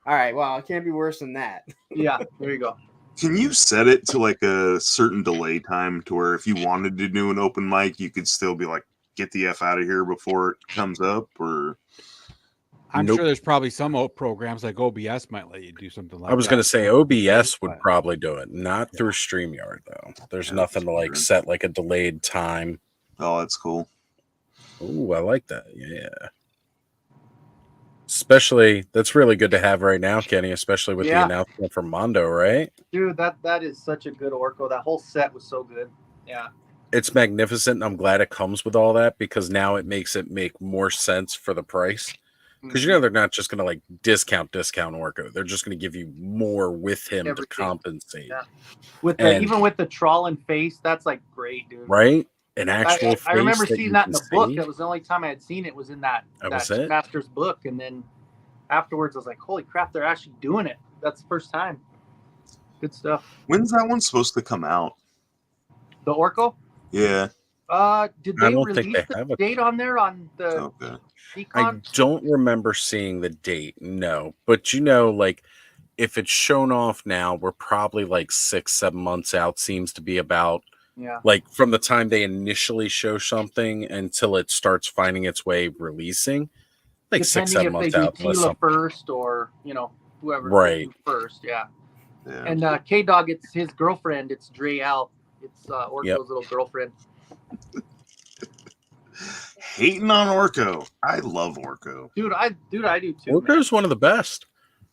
all right, well, it can't be worse than that. Yeah, there you go. Can you set it to like a certain delay time to where if you wanted to do an open mic, you could still be like, get the F out of here before it comes up? Or I'm sure there's probably some programs like OBS might let you do something like that. I was going to say OBS would probably do it, not through StreamYard though. There's nothing to like set like a delayed time. Oh, that's cool. Ooh, I like that. Yeah. Especially, that's really good to have right now, Kenny, especially with the announcement from Mondo, right? Dude, that is such a good Orco. That whole set was so good. Yeah. It's magnificent. I'm glad it comes with all that because now it makes it make more sense for the price. Because they're not just going to like discount Orco. They're just going to give you more with him to compensate. Yeah. Even with the trawl and face, that's like great, dude. Right? An actual face I remember that seeing you that can in the book. see? That was the only time I had seen it was in that was it? Master's book. And then afterwards, I was like, holy crap, they're actually doing it. That's the first time. Good stuff. When's that one supposed to come out? The Orko? Yeah. Did I they don't think release they the have a date on there on the Okay. I Econ? don't remember seeing the date, no. But you know, like if it's shown off now, we're probably like 6-7 months out, seems to be about Yeah. like from the time they initially show something until it starts finding its way releasing. Like Depending 6-7 if they months do out. unless Tila something- first or, whoever Right. they do first. Yeah. Yeah. And K-Dog, it's his girlfriend. It's Dre Al. It's Orko's Yep. little girlfriend. Hating on Orko. I love Orko. Dude, I do too. Orko's one of the best.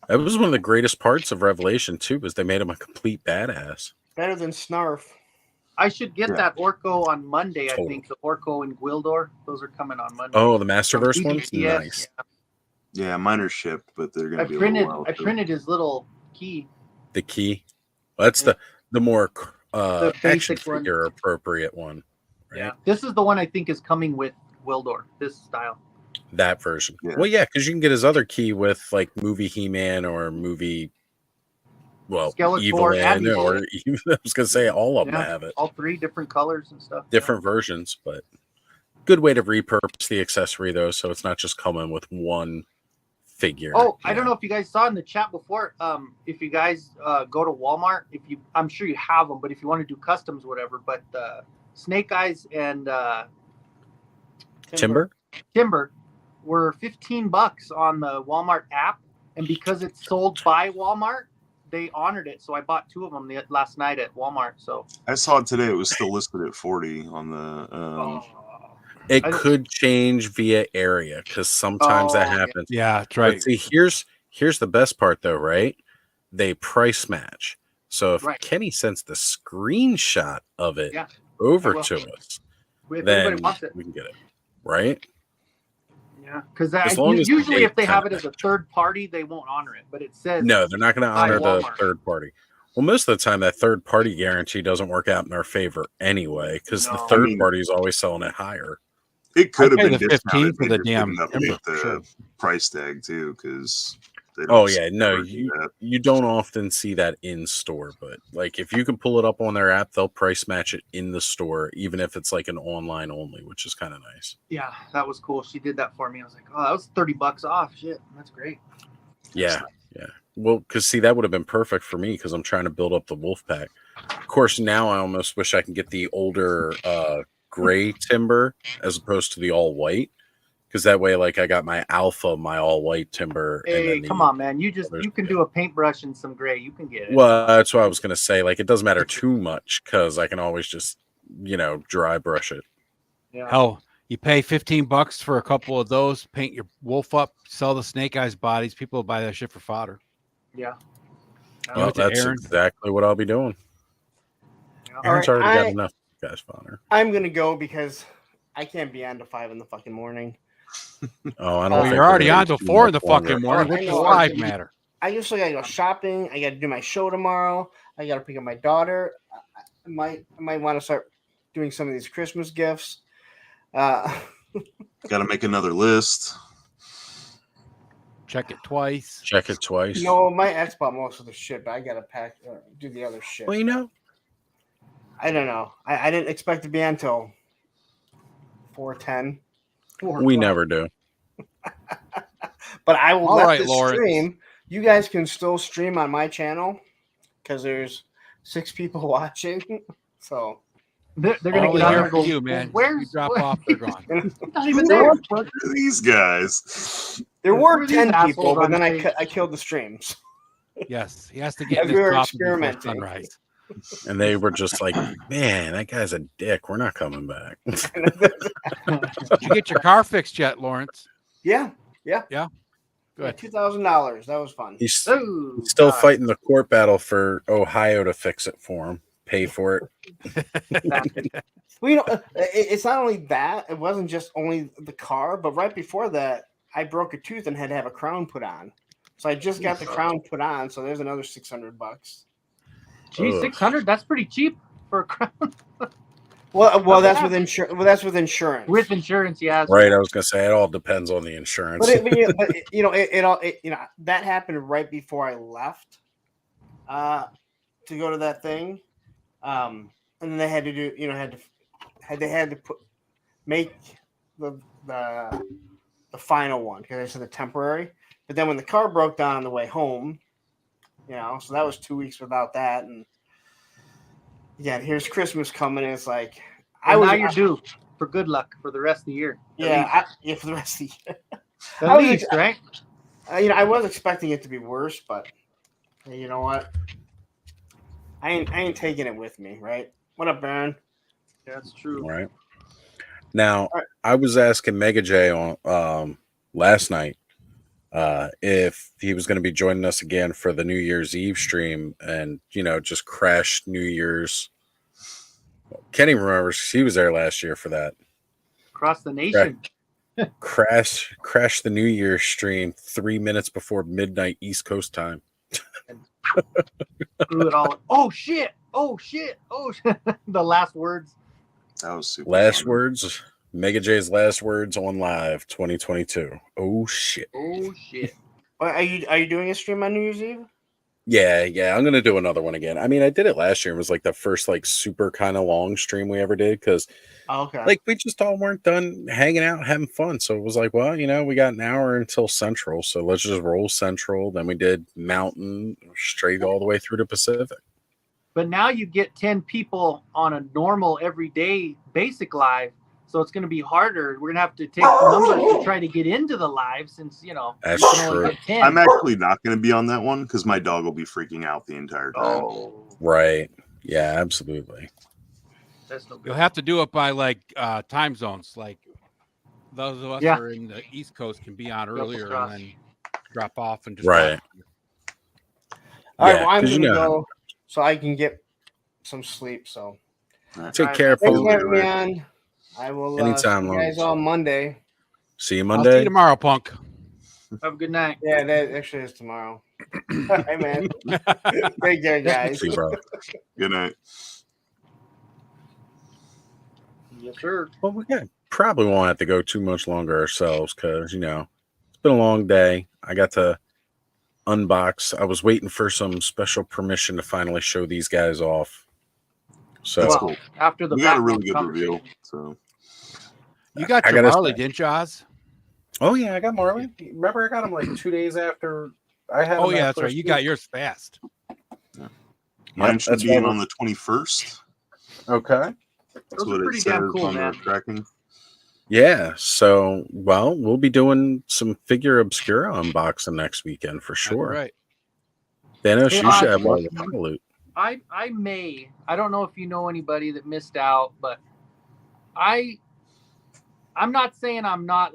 That was one of the greatest parts of Revelation too, was they made him a complete badass. Better than Snarf. I should get Yeah. that Orko on Monday. Totally. I think the Orko and Gwildor. Those are coming on Monday. Oh, the Masterverse From one's BGS, nice. Yeah, mine are shipped, but they're Yeah. gonna be a little while. I too. printed his little key. The key. Well, that's the more The action basic one. figure appropriate one. Right? Yeah. This is the one I think is coming with Gwildor. This style. That version. Yeah. Well, yeah, because you can get his other key with like movie He-Man or movie Skeletor Evil and Man, or Evil. I was gonna say all of them Yeah. have it. All three different colors and stuff. Different versions, but good way to repurpose the accessory though, so it's not just coming with one figure. Oh, I don't know if you guys saw in the chat before. If you guys go to Walmart, I'm sure you have them, but if you want to do customs, whatever. But Snake Eyes and Timber? Timber were $15 on the Walmart app, and because it's sold by Walmart, they honored it. So I bought 2 of them last night at Walmart. So I saw it today. It was still listed at 40 on the. It I don't- could change via area because sometimes that Oh, yeah. happens. Yeah, that's But right. see, here's the best part though, right? They price match. So if Right. Kenny sends the screenshot of it Yeah, over I will. to us, if then anybody wants it. we can get it. Right? Yeah, because As long as the usually if date they have kinda it as a third party, they won't honor it. But it says No, they're not going to By honor the Walmart. third party. Well, most of the time, that third party guarantee doesn't work out in our favor anyway, because the No. third I mean- party is always selling it higher. It could have I'd pay been the discounted 15 for if the they damn didn't timber, update the sure. price tag too, because Oh yeah, no, do you that. you don't often see that in store, but like if you can pull it up on their app, they'll price match it in the store, even if it's like an online only, which is kind of nice. Yeah, that was cool. She did that for me. I was like, oh, that was $30 off. Shit, that's great. Yeah, yeah. Well, because see, that would have been perfect for me because I'm trying to build up the wolf pack. Of course, now I almost wish I can get the older gray timber as opposed to the all white, because that way, like, I got my alpha, my all white timber. And Hey, then come on, man. You can do a paintbrush and some gray. You can get it. Well, that's what I was gonna say. Like, it doesn't matter too much because I can always just, dry brush it. Yeah. Hell, you pay $15 for a couple of those, paint your wolf up, sell the Snake Eyes bodies. People will buy that shit for fodder. Yeah. Well, it to that's Aaron. exactly what I'll be doing. Yeah. Aaron's All right, already got I- enough guys fodder. I'm gonna go because I can't be on to 5 in the fucking morning. Oh, I don't. Oh, think You're we're already gonna on be till too 4 in much the fucking longer. morning. I What's know, 5 I- matter? I usually gotta go shopping. I gotta do my show tomorrow. I gotta pick up my daughter. I might want to start doing some of these Christmas gifts. Got to make another list. Check it twice. Check it twice. No, my ex bought most of the shit, but I gotta do the other shit. Well, I don't know. I didn't expect to be on until 4:10. we never do. But I will All let right, this Lawrence. stream. You guys can still stream on my channel because there's 6 people watching. So They're gonna Only get on here there and for go, you, man. Where's You drop off, they're gone. not even there. These guys. there Who were are these 10 assholes people, but on then stage? I killed the streams. Yes, he has to get As in we his were coffee before experimenting. sunrise. And they were just like, man, that guy's a dick. We're not coming back. Did you get your car fixed yet, Lawrence? Yeah. Good. $2,000. That was fun. He's Oh, still God. fighting the court battle for Ohio to fix it for him, pay for it. Well, it's not only that. It wasn't just only the car, but right before that, I broke a tooth and had to have a crown put on. So I just got the crown put on. So there's another $600. Gee, Ugh. 600. That's pretty cheap for a crown. Well, that's with insurance. Well, that's with insurance. With insurance, yeah. Right. I was gonna say it all depends on the insurance. That happened right before I left to go to that thing, and then they had to do make the final one because they said the temporary. But then when the car broke down on the way home, so that was 2 weeks without that, and yeah, here's Christmas coming. And it's like now you're due for good luck for the rest of the year. Yeah, for the rest of the year. At least, right? I was expecting it to be worse, but you know what? I ain't taking it with me, right? What up, Baron? Yeah, that's true. Right. Now, I was asking Mega J on last night if he was going to be joining us again for the New Year's Eve stream and, just crash New Year's. Kenny remembers he was there last year for that. Across the nation. Crash the New Year's stream 3 minutes before midnight East Coast time. Screw it all. Oh, shit. Oh, shit. Oh, shit. The last words. That was super Last fun. words. Mega J's last words on live 2022. Oh shit. Oh shit. Are you doing a stream on New Year's Eve? Yeah. I'm gonna do another one again. I mean, I did it last year. It was like the first super kind of long stream we ever did because we just all weren't done hanging out, having fun. So it was like, well, we got an hour until Central, so let's just roll Central. Then we did Mountain straight all the way through to Pacific. But now you get 10 people on a normal everyday basic live. So it's going to be harder. We're going to have to take numbers to try to get into the live since, That's true. I'm actually not going to be on that one because my dog will be freaking out the entire time. Oh. Right. Yeah, absolutely. That's no good. You'll have to do it by time zones. Like those of us who are in the East Coast can be on earlier and then drop off and just right. All right, well, I'm going to go so I can get some sleep. So take care, thanks folks. for having me on. I will Anytime, see you guys on Monday. See you I'll Monday. see you tomorrow, punk. Have a good night. Yeah, that actually is tomorrow. Hey, man. Take care, guys. See you, bro. Good night. Yes, sir. Well, we probably won't have to go too much longer ourselves because, it's been a long day. I got to unbox. I was waiting for some special permission to finally show these guys off. So that's cool. After the we got a really good reveal. So you got your Marley, didn't you, Oz? Oh yeah, I got Marley. Remember, I got him 2 days after I had. Oh yeah, that's right. You got yours fast. Yeah. Mine should be in on the 21st. Okay. That's what it says on the tracking. Yeah. So, we'll be doing some Figure Obscura unboxing next weekend for sure. Right. Thanos, you should have all the loot. I don't know if you know anybody that missed out, but I'm not saying I'm not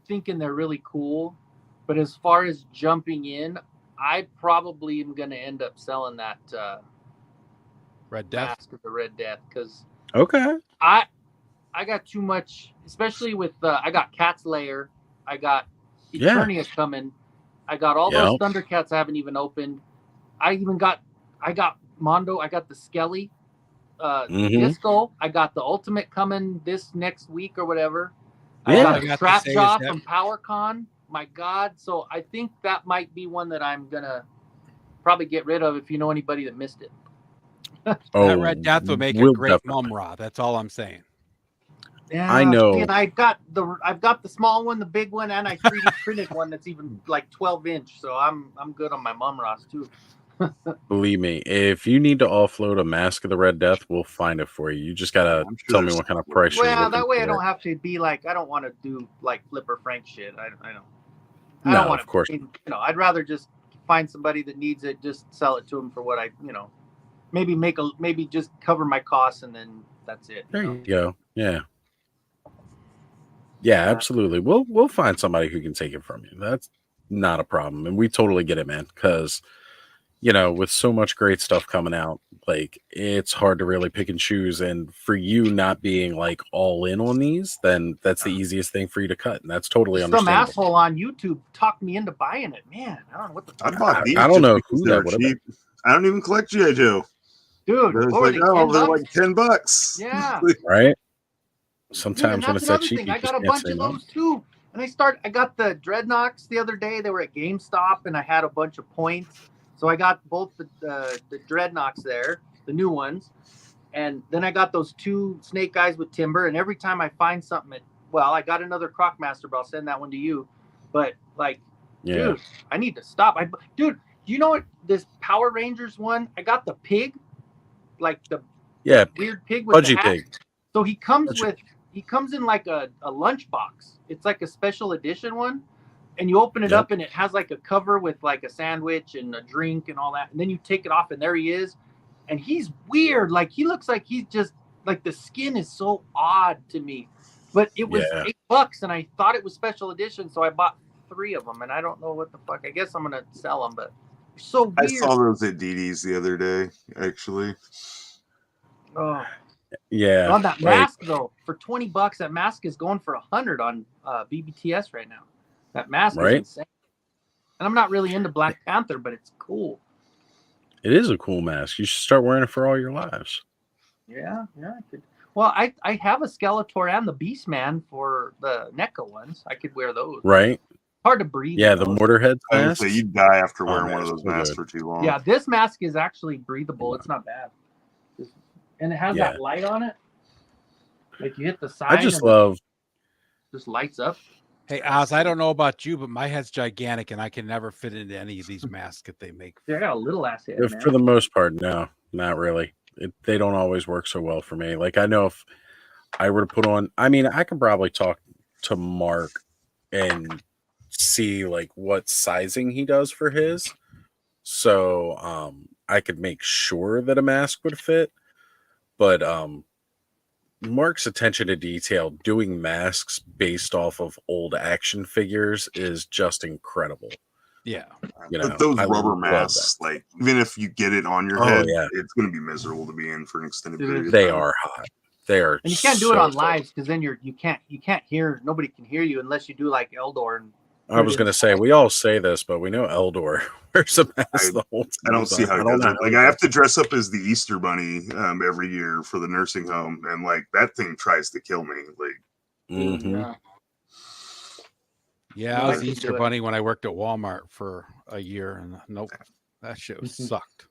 thinking they're really cool, but as far as jumping in, I probably am going to end up selling that Red Death. Mask of the Red Death because I got too much, especially with I got Cat's Lair, I got Eternia coming, I got all those Thundercats I haven't even opened. I got Mondo, I got the Skelly, Disco, I got the Ultimate coming this next week or whatever. I got a Trapjaw from PowerCon. My God. So I think that might be one that I'm going to probably get rid of if you know anybody that missed it. That Red Death would make a great Mumra. That's all I'm saying. Yeah, I know. And I've got the small one, the big one, and I 3D printed one that's even 12 inch. So I'm good on my Mumras too. Believe me, if you need to offload a Mask of the Red Death, we'll find it for you. You just gotta tell me what kind of price you're looking for. That way I don't have to be I don't want to do Flipper Frank shit. I don't. No, I don't want of course. I'd rather just find somebody that needs it, just sell it to them for what maybe just cover my costs and then that's it. There you go. Yeah. Yeah, absolutely. We'll find somebody who can take it from you. That's not a problem, and we totally get it, man. Because with so much great stuff coming out, it's hard to really pick and choose. And for you not being all in on these, then that's the easiest thing for you to cut, and that's totally understandable. Some asshole on YouTube talked me into buying it, man. I don't know what the fuck. I don't know who that would have been. I don't even collect G.I. Joe. Dude, It's what were like, they, oh, 10 they're bucks? like $10. Yeah. Right? Dude, Sometimes and when that's it's that another cheap, thing. you I just got a can't bunch say of no. those too. And I got the Dreadnoks the other day. They were at GameStop, and I had a bunch of points. So I got both the Dreadnoks there, the new ones. And then I got those 2 snake eyes with timber. And every time I find something, I got another Crocmaster, but I'll send that one to you. But like, Yeah. dude, I need to stop. Dude, do you know what this Power Rangers one? I got the pig, like the Yeah. weird pig with the Pudgy hat. pig. So he comes Pudgy. in like a lunchbox. It's like a special edition one. And you open it Yep. up and it has like a cover with like a sandwich and a drink and all that. And then you take it off and there he is. And he's weird. Like he looks like he's just like the skin is so odd to me. But it was Yeah. $8 and I thought it was special edition. So I bought 3 of them and I don't know what the fuck. I guess I'm going to sell them, but they're so weird. I saw those at DD's the other day, actually. Oh. Yeah. On that mask though, for $20, that mask is going for $100 on BBTS right now. That mask is Right? insane. And I'm not really into Black Panther, but it's cool. It is a cool mask. You should start wearing it for all your lives. Yeah, I could. Well, I have a Skeletor and the Beastman for the NECA ones. I could wear those. Right? Hard to breathe. Yeah, in the those. Mortarhead I would mask. say you'd die after Oh, wearing man, one of it's those so masks good. for too long. Yeah, this mask is actually breathable. It's not bad. And it has Yeah. that light on it. Like you hit the side. I just and love. it just lights up. Hey, Oz, I don't know about you, but my head's gigantic and I can never fit into any of these masks that they make. Yeah, I got a little ass head, man. For the most part, no, not really. They don't always work so well for me. Like I know if I were to put on, I mean, I could probably talk to Mark and see like what sizing he does for his. So I could make sure that a mask would fit. But Mark's attention to detail doing masks based off of old action figures is just incredible. Yeah. You know, But those I rubber love masks, like even if you get it on your Oh, head, yeah. it's going to be miserable to be in for an extended It period. is. of They time. are hot. They are. And you can't do it so on good. lives because then you can't hear, nobody can hear you unless you do like Eldor. And I was going to say, we all say this, but we know Eldor wears a mask the whole time. I don't see how I he don't does know it. how Like he I have does to dress up as the Easter Bunny every year for the nursing home, and like that thing tries to kill me. Like it. Mhm. Yeah. Yeah, No, I I was the can Easter do it. Bunny when I worked at Walmart for a year, and nope, that shit was sucked.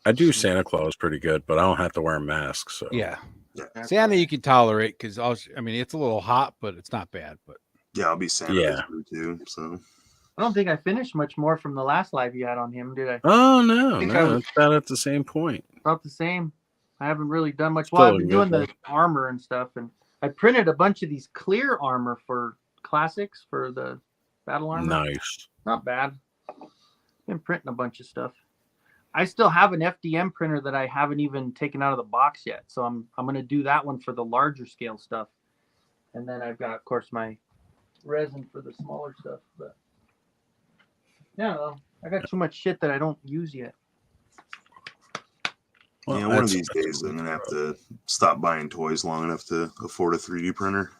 I do Santa Claus pretty good, but I don't have to wear a mask. So Yeah, yeah, Santa you can tolerate because I mean it's a little hot, but it's not bad. But I'll be Santa Yeah. this year too. So I don't think I finished much more from the last live you had on him, did I? Oh no, think I no, was- it's about at the same point. About the same. I haven't really done much. Still Well, I've a been good doing the one. armor and stuff, and I printed a bunch of these clear armor for classics for the battle armor. Nice. Not bad. Been printing a bunch of stuff. I still have an FDM printer that I haven't even taken out of the box yet, so I'm gonna do that one for the larger scale stuff, and then I've got, of course, my resin for the smaller stuff. But yeah, well, I got too much shit that I don't use yet. Well, yeah, one of that's- these days I'm gonna have to stop buying toys long enough to afford a 3D printer.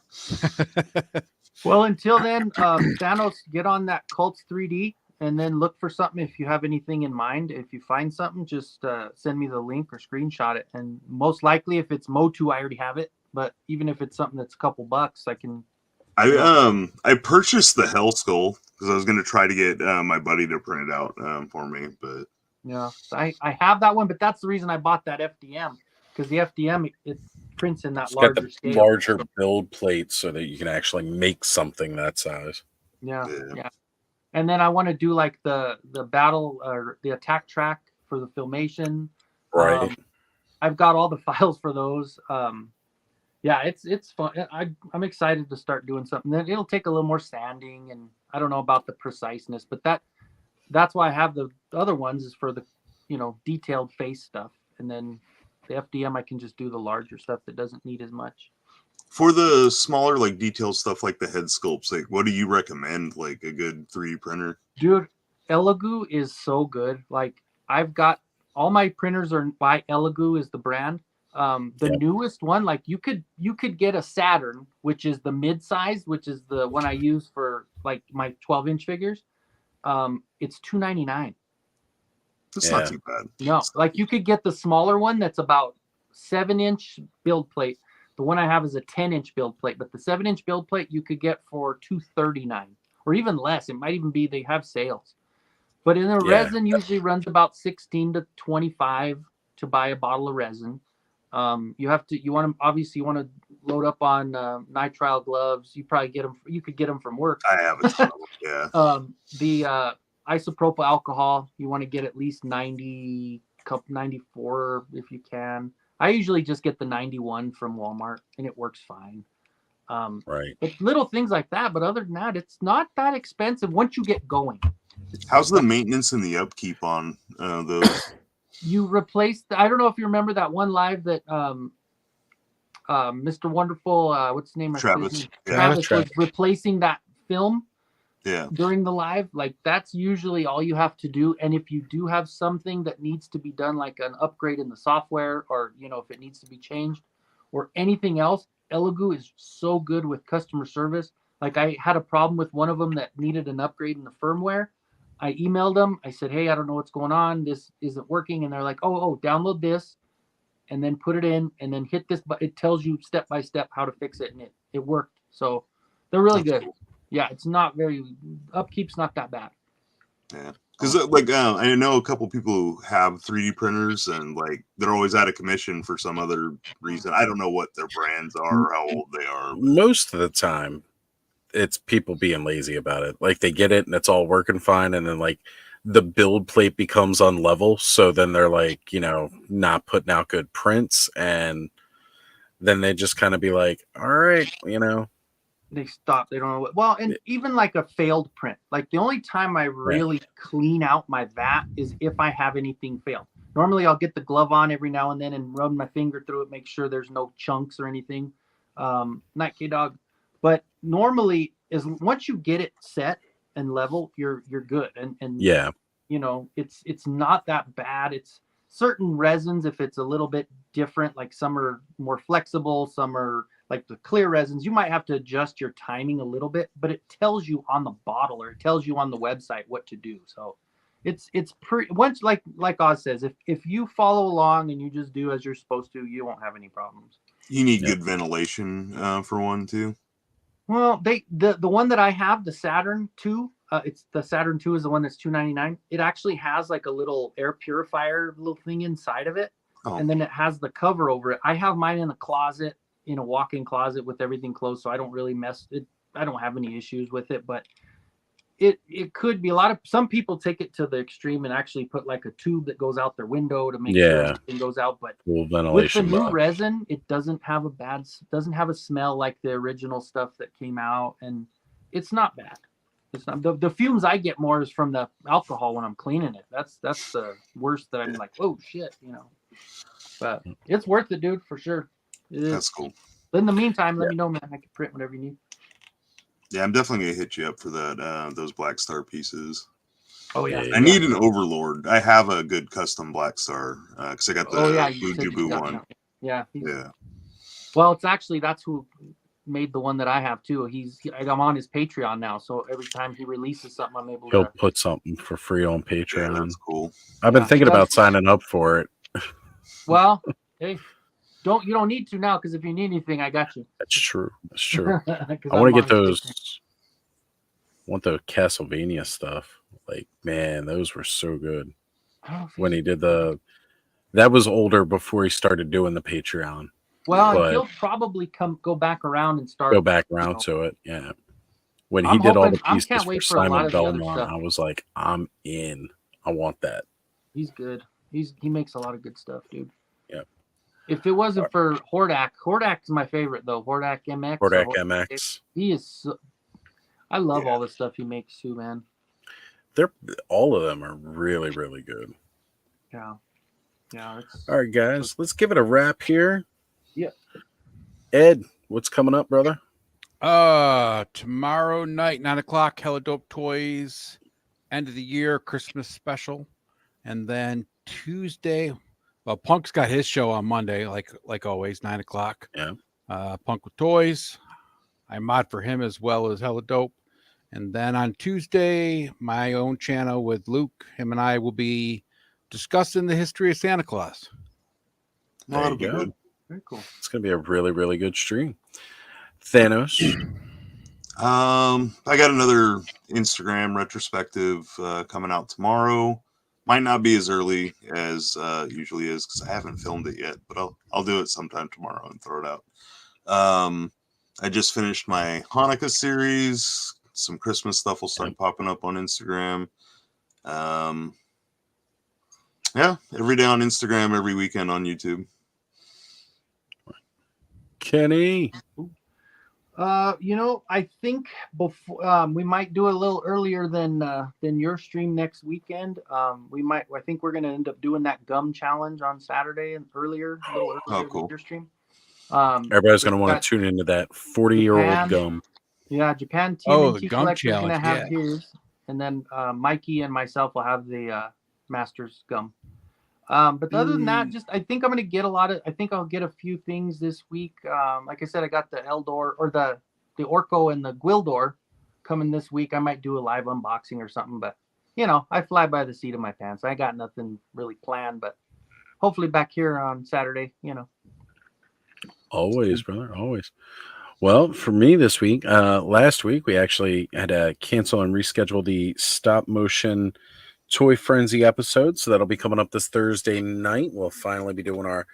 Well, until then, Thanos, get on that Cults 3D and then look for something. If you have anything in mind, if you find something, just send me the link or screenshot it. And most likely, if it's Motu, I already have it. But even if it's something that's a couple bucks, I can. I purchased the Hell Skull because I was gonna try to get my buddy to print it out for me, but Yeah, I have that one, but that's the reason I bought that FDM, because the FDM it prints in that It's got larger the scale. larger build plate so that you can actually make something that size. Yeah, Yeah. yeah. And then I want to do like the battle or the attack track for the filmation. Right. I've got all the files for those. Yeah, it's fun. I'm excited to start doing something. Then it'll take a little more sanding, and I don't know about the preciseness, but that's why I have the other ones is for the detailed face stuff, and then the FDM I can just do the larger stuff that doesn't need as much. for the smaller like detailed stuff like the head sculpts, like what do you recommend? Like a good 3D printer? Dude, Elegoo is so good. Like I've got all my printers are by Elegoo is the brand. The newest one, like you could get a Saturn, which is the mid-size, which is the one I use for like my 12-inch figures. It's $299. That's Yeah. not too bad. No, like you could get the smaller one that's about 7-inch build plate. The one I have is a 10-inch build plate, but the 7-inch build plate you could get for $239 or even less. It might even be they have sales. But in the resin usually runs about 16 to 25 to buy a bottle of resin. You want to load up on nitrile gloves. You probably get them. You could get them from work. I have a ton of them, yeah. The isopropyl alcohol, you want to get at least 94 if you can. I usually just get the 91 from Walmart, and it works fine. Right. But little things like that. But other than that, it's not that expensive once you get going. How's the maintenance and the upkeep on those? You replace I don't know if you remember that one live that Mr. Wonderful, what's his name? Travis. Travis was replacing that film during the live. Like that's usually all you have to do. And if you do have something that needs to be done, like an upgrade in the software, or if it needs to be changed or anything else, Elegoo is so good with customer service. Like I had a problem with one of them that needed an upgrade in the firmware. I emailed them. I said, hey, I don't know what's going on. This isn't working. And they're like, oh, download this and then put it in and then hit this. But it tells you step by step how to fix it. And it worked. So they're really good. Cool. Yeah, it's not upkeep's not that bad. Yeah. Because I know a couple people who have 3D printers and like they're always out of commission for some other reason. I don't know what their brands are or how old they are. But most of the time, it's people being lazy about it. Like they get it and it's all working fine, and then like the build plate becomes unlevel, so then they're like, not putting out good prints, and then they just kind of be like, all right, they stop. They don't know what. Well, and even like a failed print, like the only time I really clean out my vat is if I have anything failed. Normally I'll get the glove on every now and then and run my finger through it, make sure there's no chunks or anything. Night K-Dog. But normally, once you get it set and level, you're good. And it's not that bad. It's certain resins, if it's a little bit different, like some are more flexible, some are like the clear resins, you might have to adjust your timing a little bit, but it tells you on the bottle or it tells you on the website what to do. So it's pretty once like Oz says, if you follow along and you just do as you're supposed to, you won't have any problems. You need good ventilation for one too. Well, the one that I have, the Saturn 2, it's the Saturn 2 is the one that's $299. It actually has like a little air purifier little thing inside of it, and then it has the cover over it. I have mine in a closet, in a walk-in closet with everything closed, so I don't really mess it. I don't have any issues with it, but it could be some people take it to the extreme and actually put like a tube that goes out their window to make sure everything goes out. But with the new resin, it doesn't have a smell like the original stuff that came out, and it's not bad. It's not the fumes I get more is from the alcohol when I'm cleaning it. That's the worst that I'm like, oh shit, But it's worth it, dude, for sure. That's cool. But in the meantime, let me know, man. I can print whatever you need. Yeah, I'm definitely gonna hit you up for that. Those Black Star pieces. Oh yeah. I need an Overlord. I have a good custom Black Star because I got the Blue Dubu one. Yeah. Well, it's actually that's who made the one that I have too. I'm on his Patreon now, so every time he releases something, I'm able He'll put something for free on Patreon. Yeah, that's cool. I've been thinking about signing up for it. Well, hey. You don't need to now, because if you need anything, I got you. That's true. I want to get those. Want the Castlevania stuff? Like, man, those were so good. When he did that was older before he started doing the Patreon. Well, he'll probably go back around and start. Go back around to it, yeah. When he did all the pieces for Simon Belmont, I was like, I'm in. I want that. He's good. He makes a lot of good stuff, dude. Yep. If it wasn't for Hordak is my favorite though. Hordak MX. Hordak MX. He is. I love all the stuff he makes too, man. All of them are really, really good. Yeah. All right, guys, let's give it a wrap here. Yeah. Ed, what's coming up, brother? Tomorrow night, 9:00, Hella Dope Toys, end of the year Christmas special, and then Tuesday. Well, Punk's got his show on Monday, like always, 9:00. Yeah. Punk with Toys. I mod for him as well as Hella Dope. And then on Tuesday, my own channel with Luke. Him and I will be discussing the history of Santa Claus. Well, that'll There be you go. good. Very cool. It's going to be a really, really good stream. Thanos. I got another Instagram retrospective coming out tomorrow. Might not be as early as usually is because I haven't filmed it yet, but I'll do it sometime tomorrow and throw it out. I just finished my Hanukkah series. Some Christmas stuff will start popping up on Instagram. Yeah, every day on Instagram, every weekend on YouTube. Kenny. I think before we might do a little earlier than your stream next weekend. I think we're gonna end up doing that gum challenge on Saturday and a little earlier Oh, cool. than your stream. Everybody's going to want to tune into that 40-year-old Japan. gum. Yeah, Japan Oh, the TMNT gum Collector's gonna challenge, have yeah. his, and then Mikey and myself will have the Masters gum. But other than that, I think I'm gonna get I think I'll get a few things this week. Like I said, I got the Eldor or the Orko and the Gwildor coming this week. I might do a live unboxing or something, but I fly by the seat of my pants. I got nothing really planned, but hopefully back here on Saturday, Always, brother, always. Well, for me this week, last week we actually had to cancel and reschedule the stop motion Toy Frenzy episode, so that'll be coming up this Thursday night. We'll finally be doing our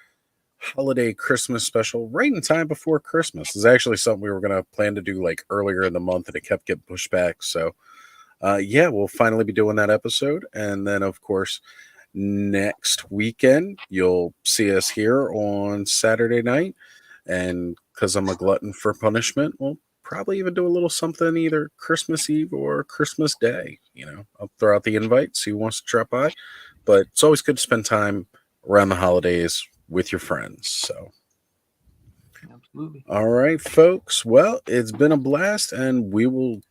holiday Christmas special right in time before Christmas. It's actually something we were going to plan to do like earlier in the month, and it kept getting pushed back. So, we'll finally be doing that episode, and then of course next weekend you'll see us here on Saturday night. And because I'm a glutton for punishment, we'll probably even do a little something either Christmas Eve or Christmas Day. I'll throw out the invite, see who wants to drop by. But it's always good to spend time around the holidays with your friends. So, absolutely. All right, folks. Well, it's been a blast, and we will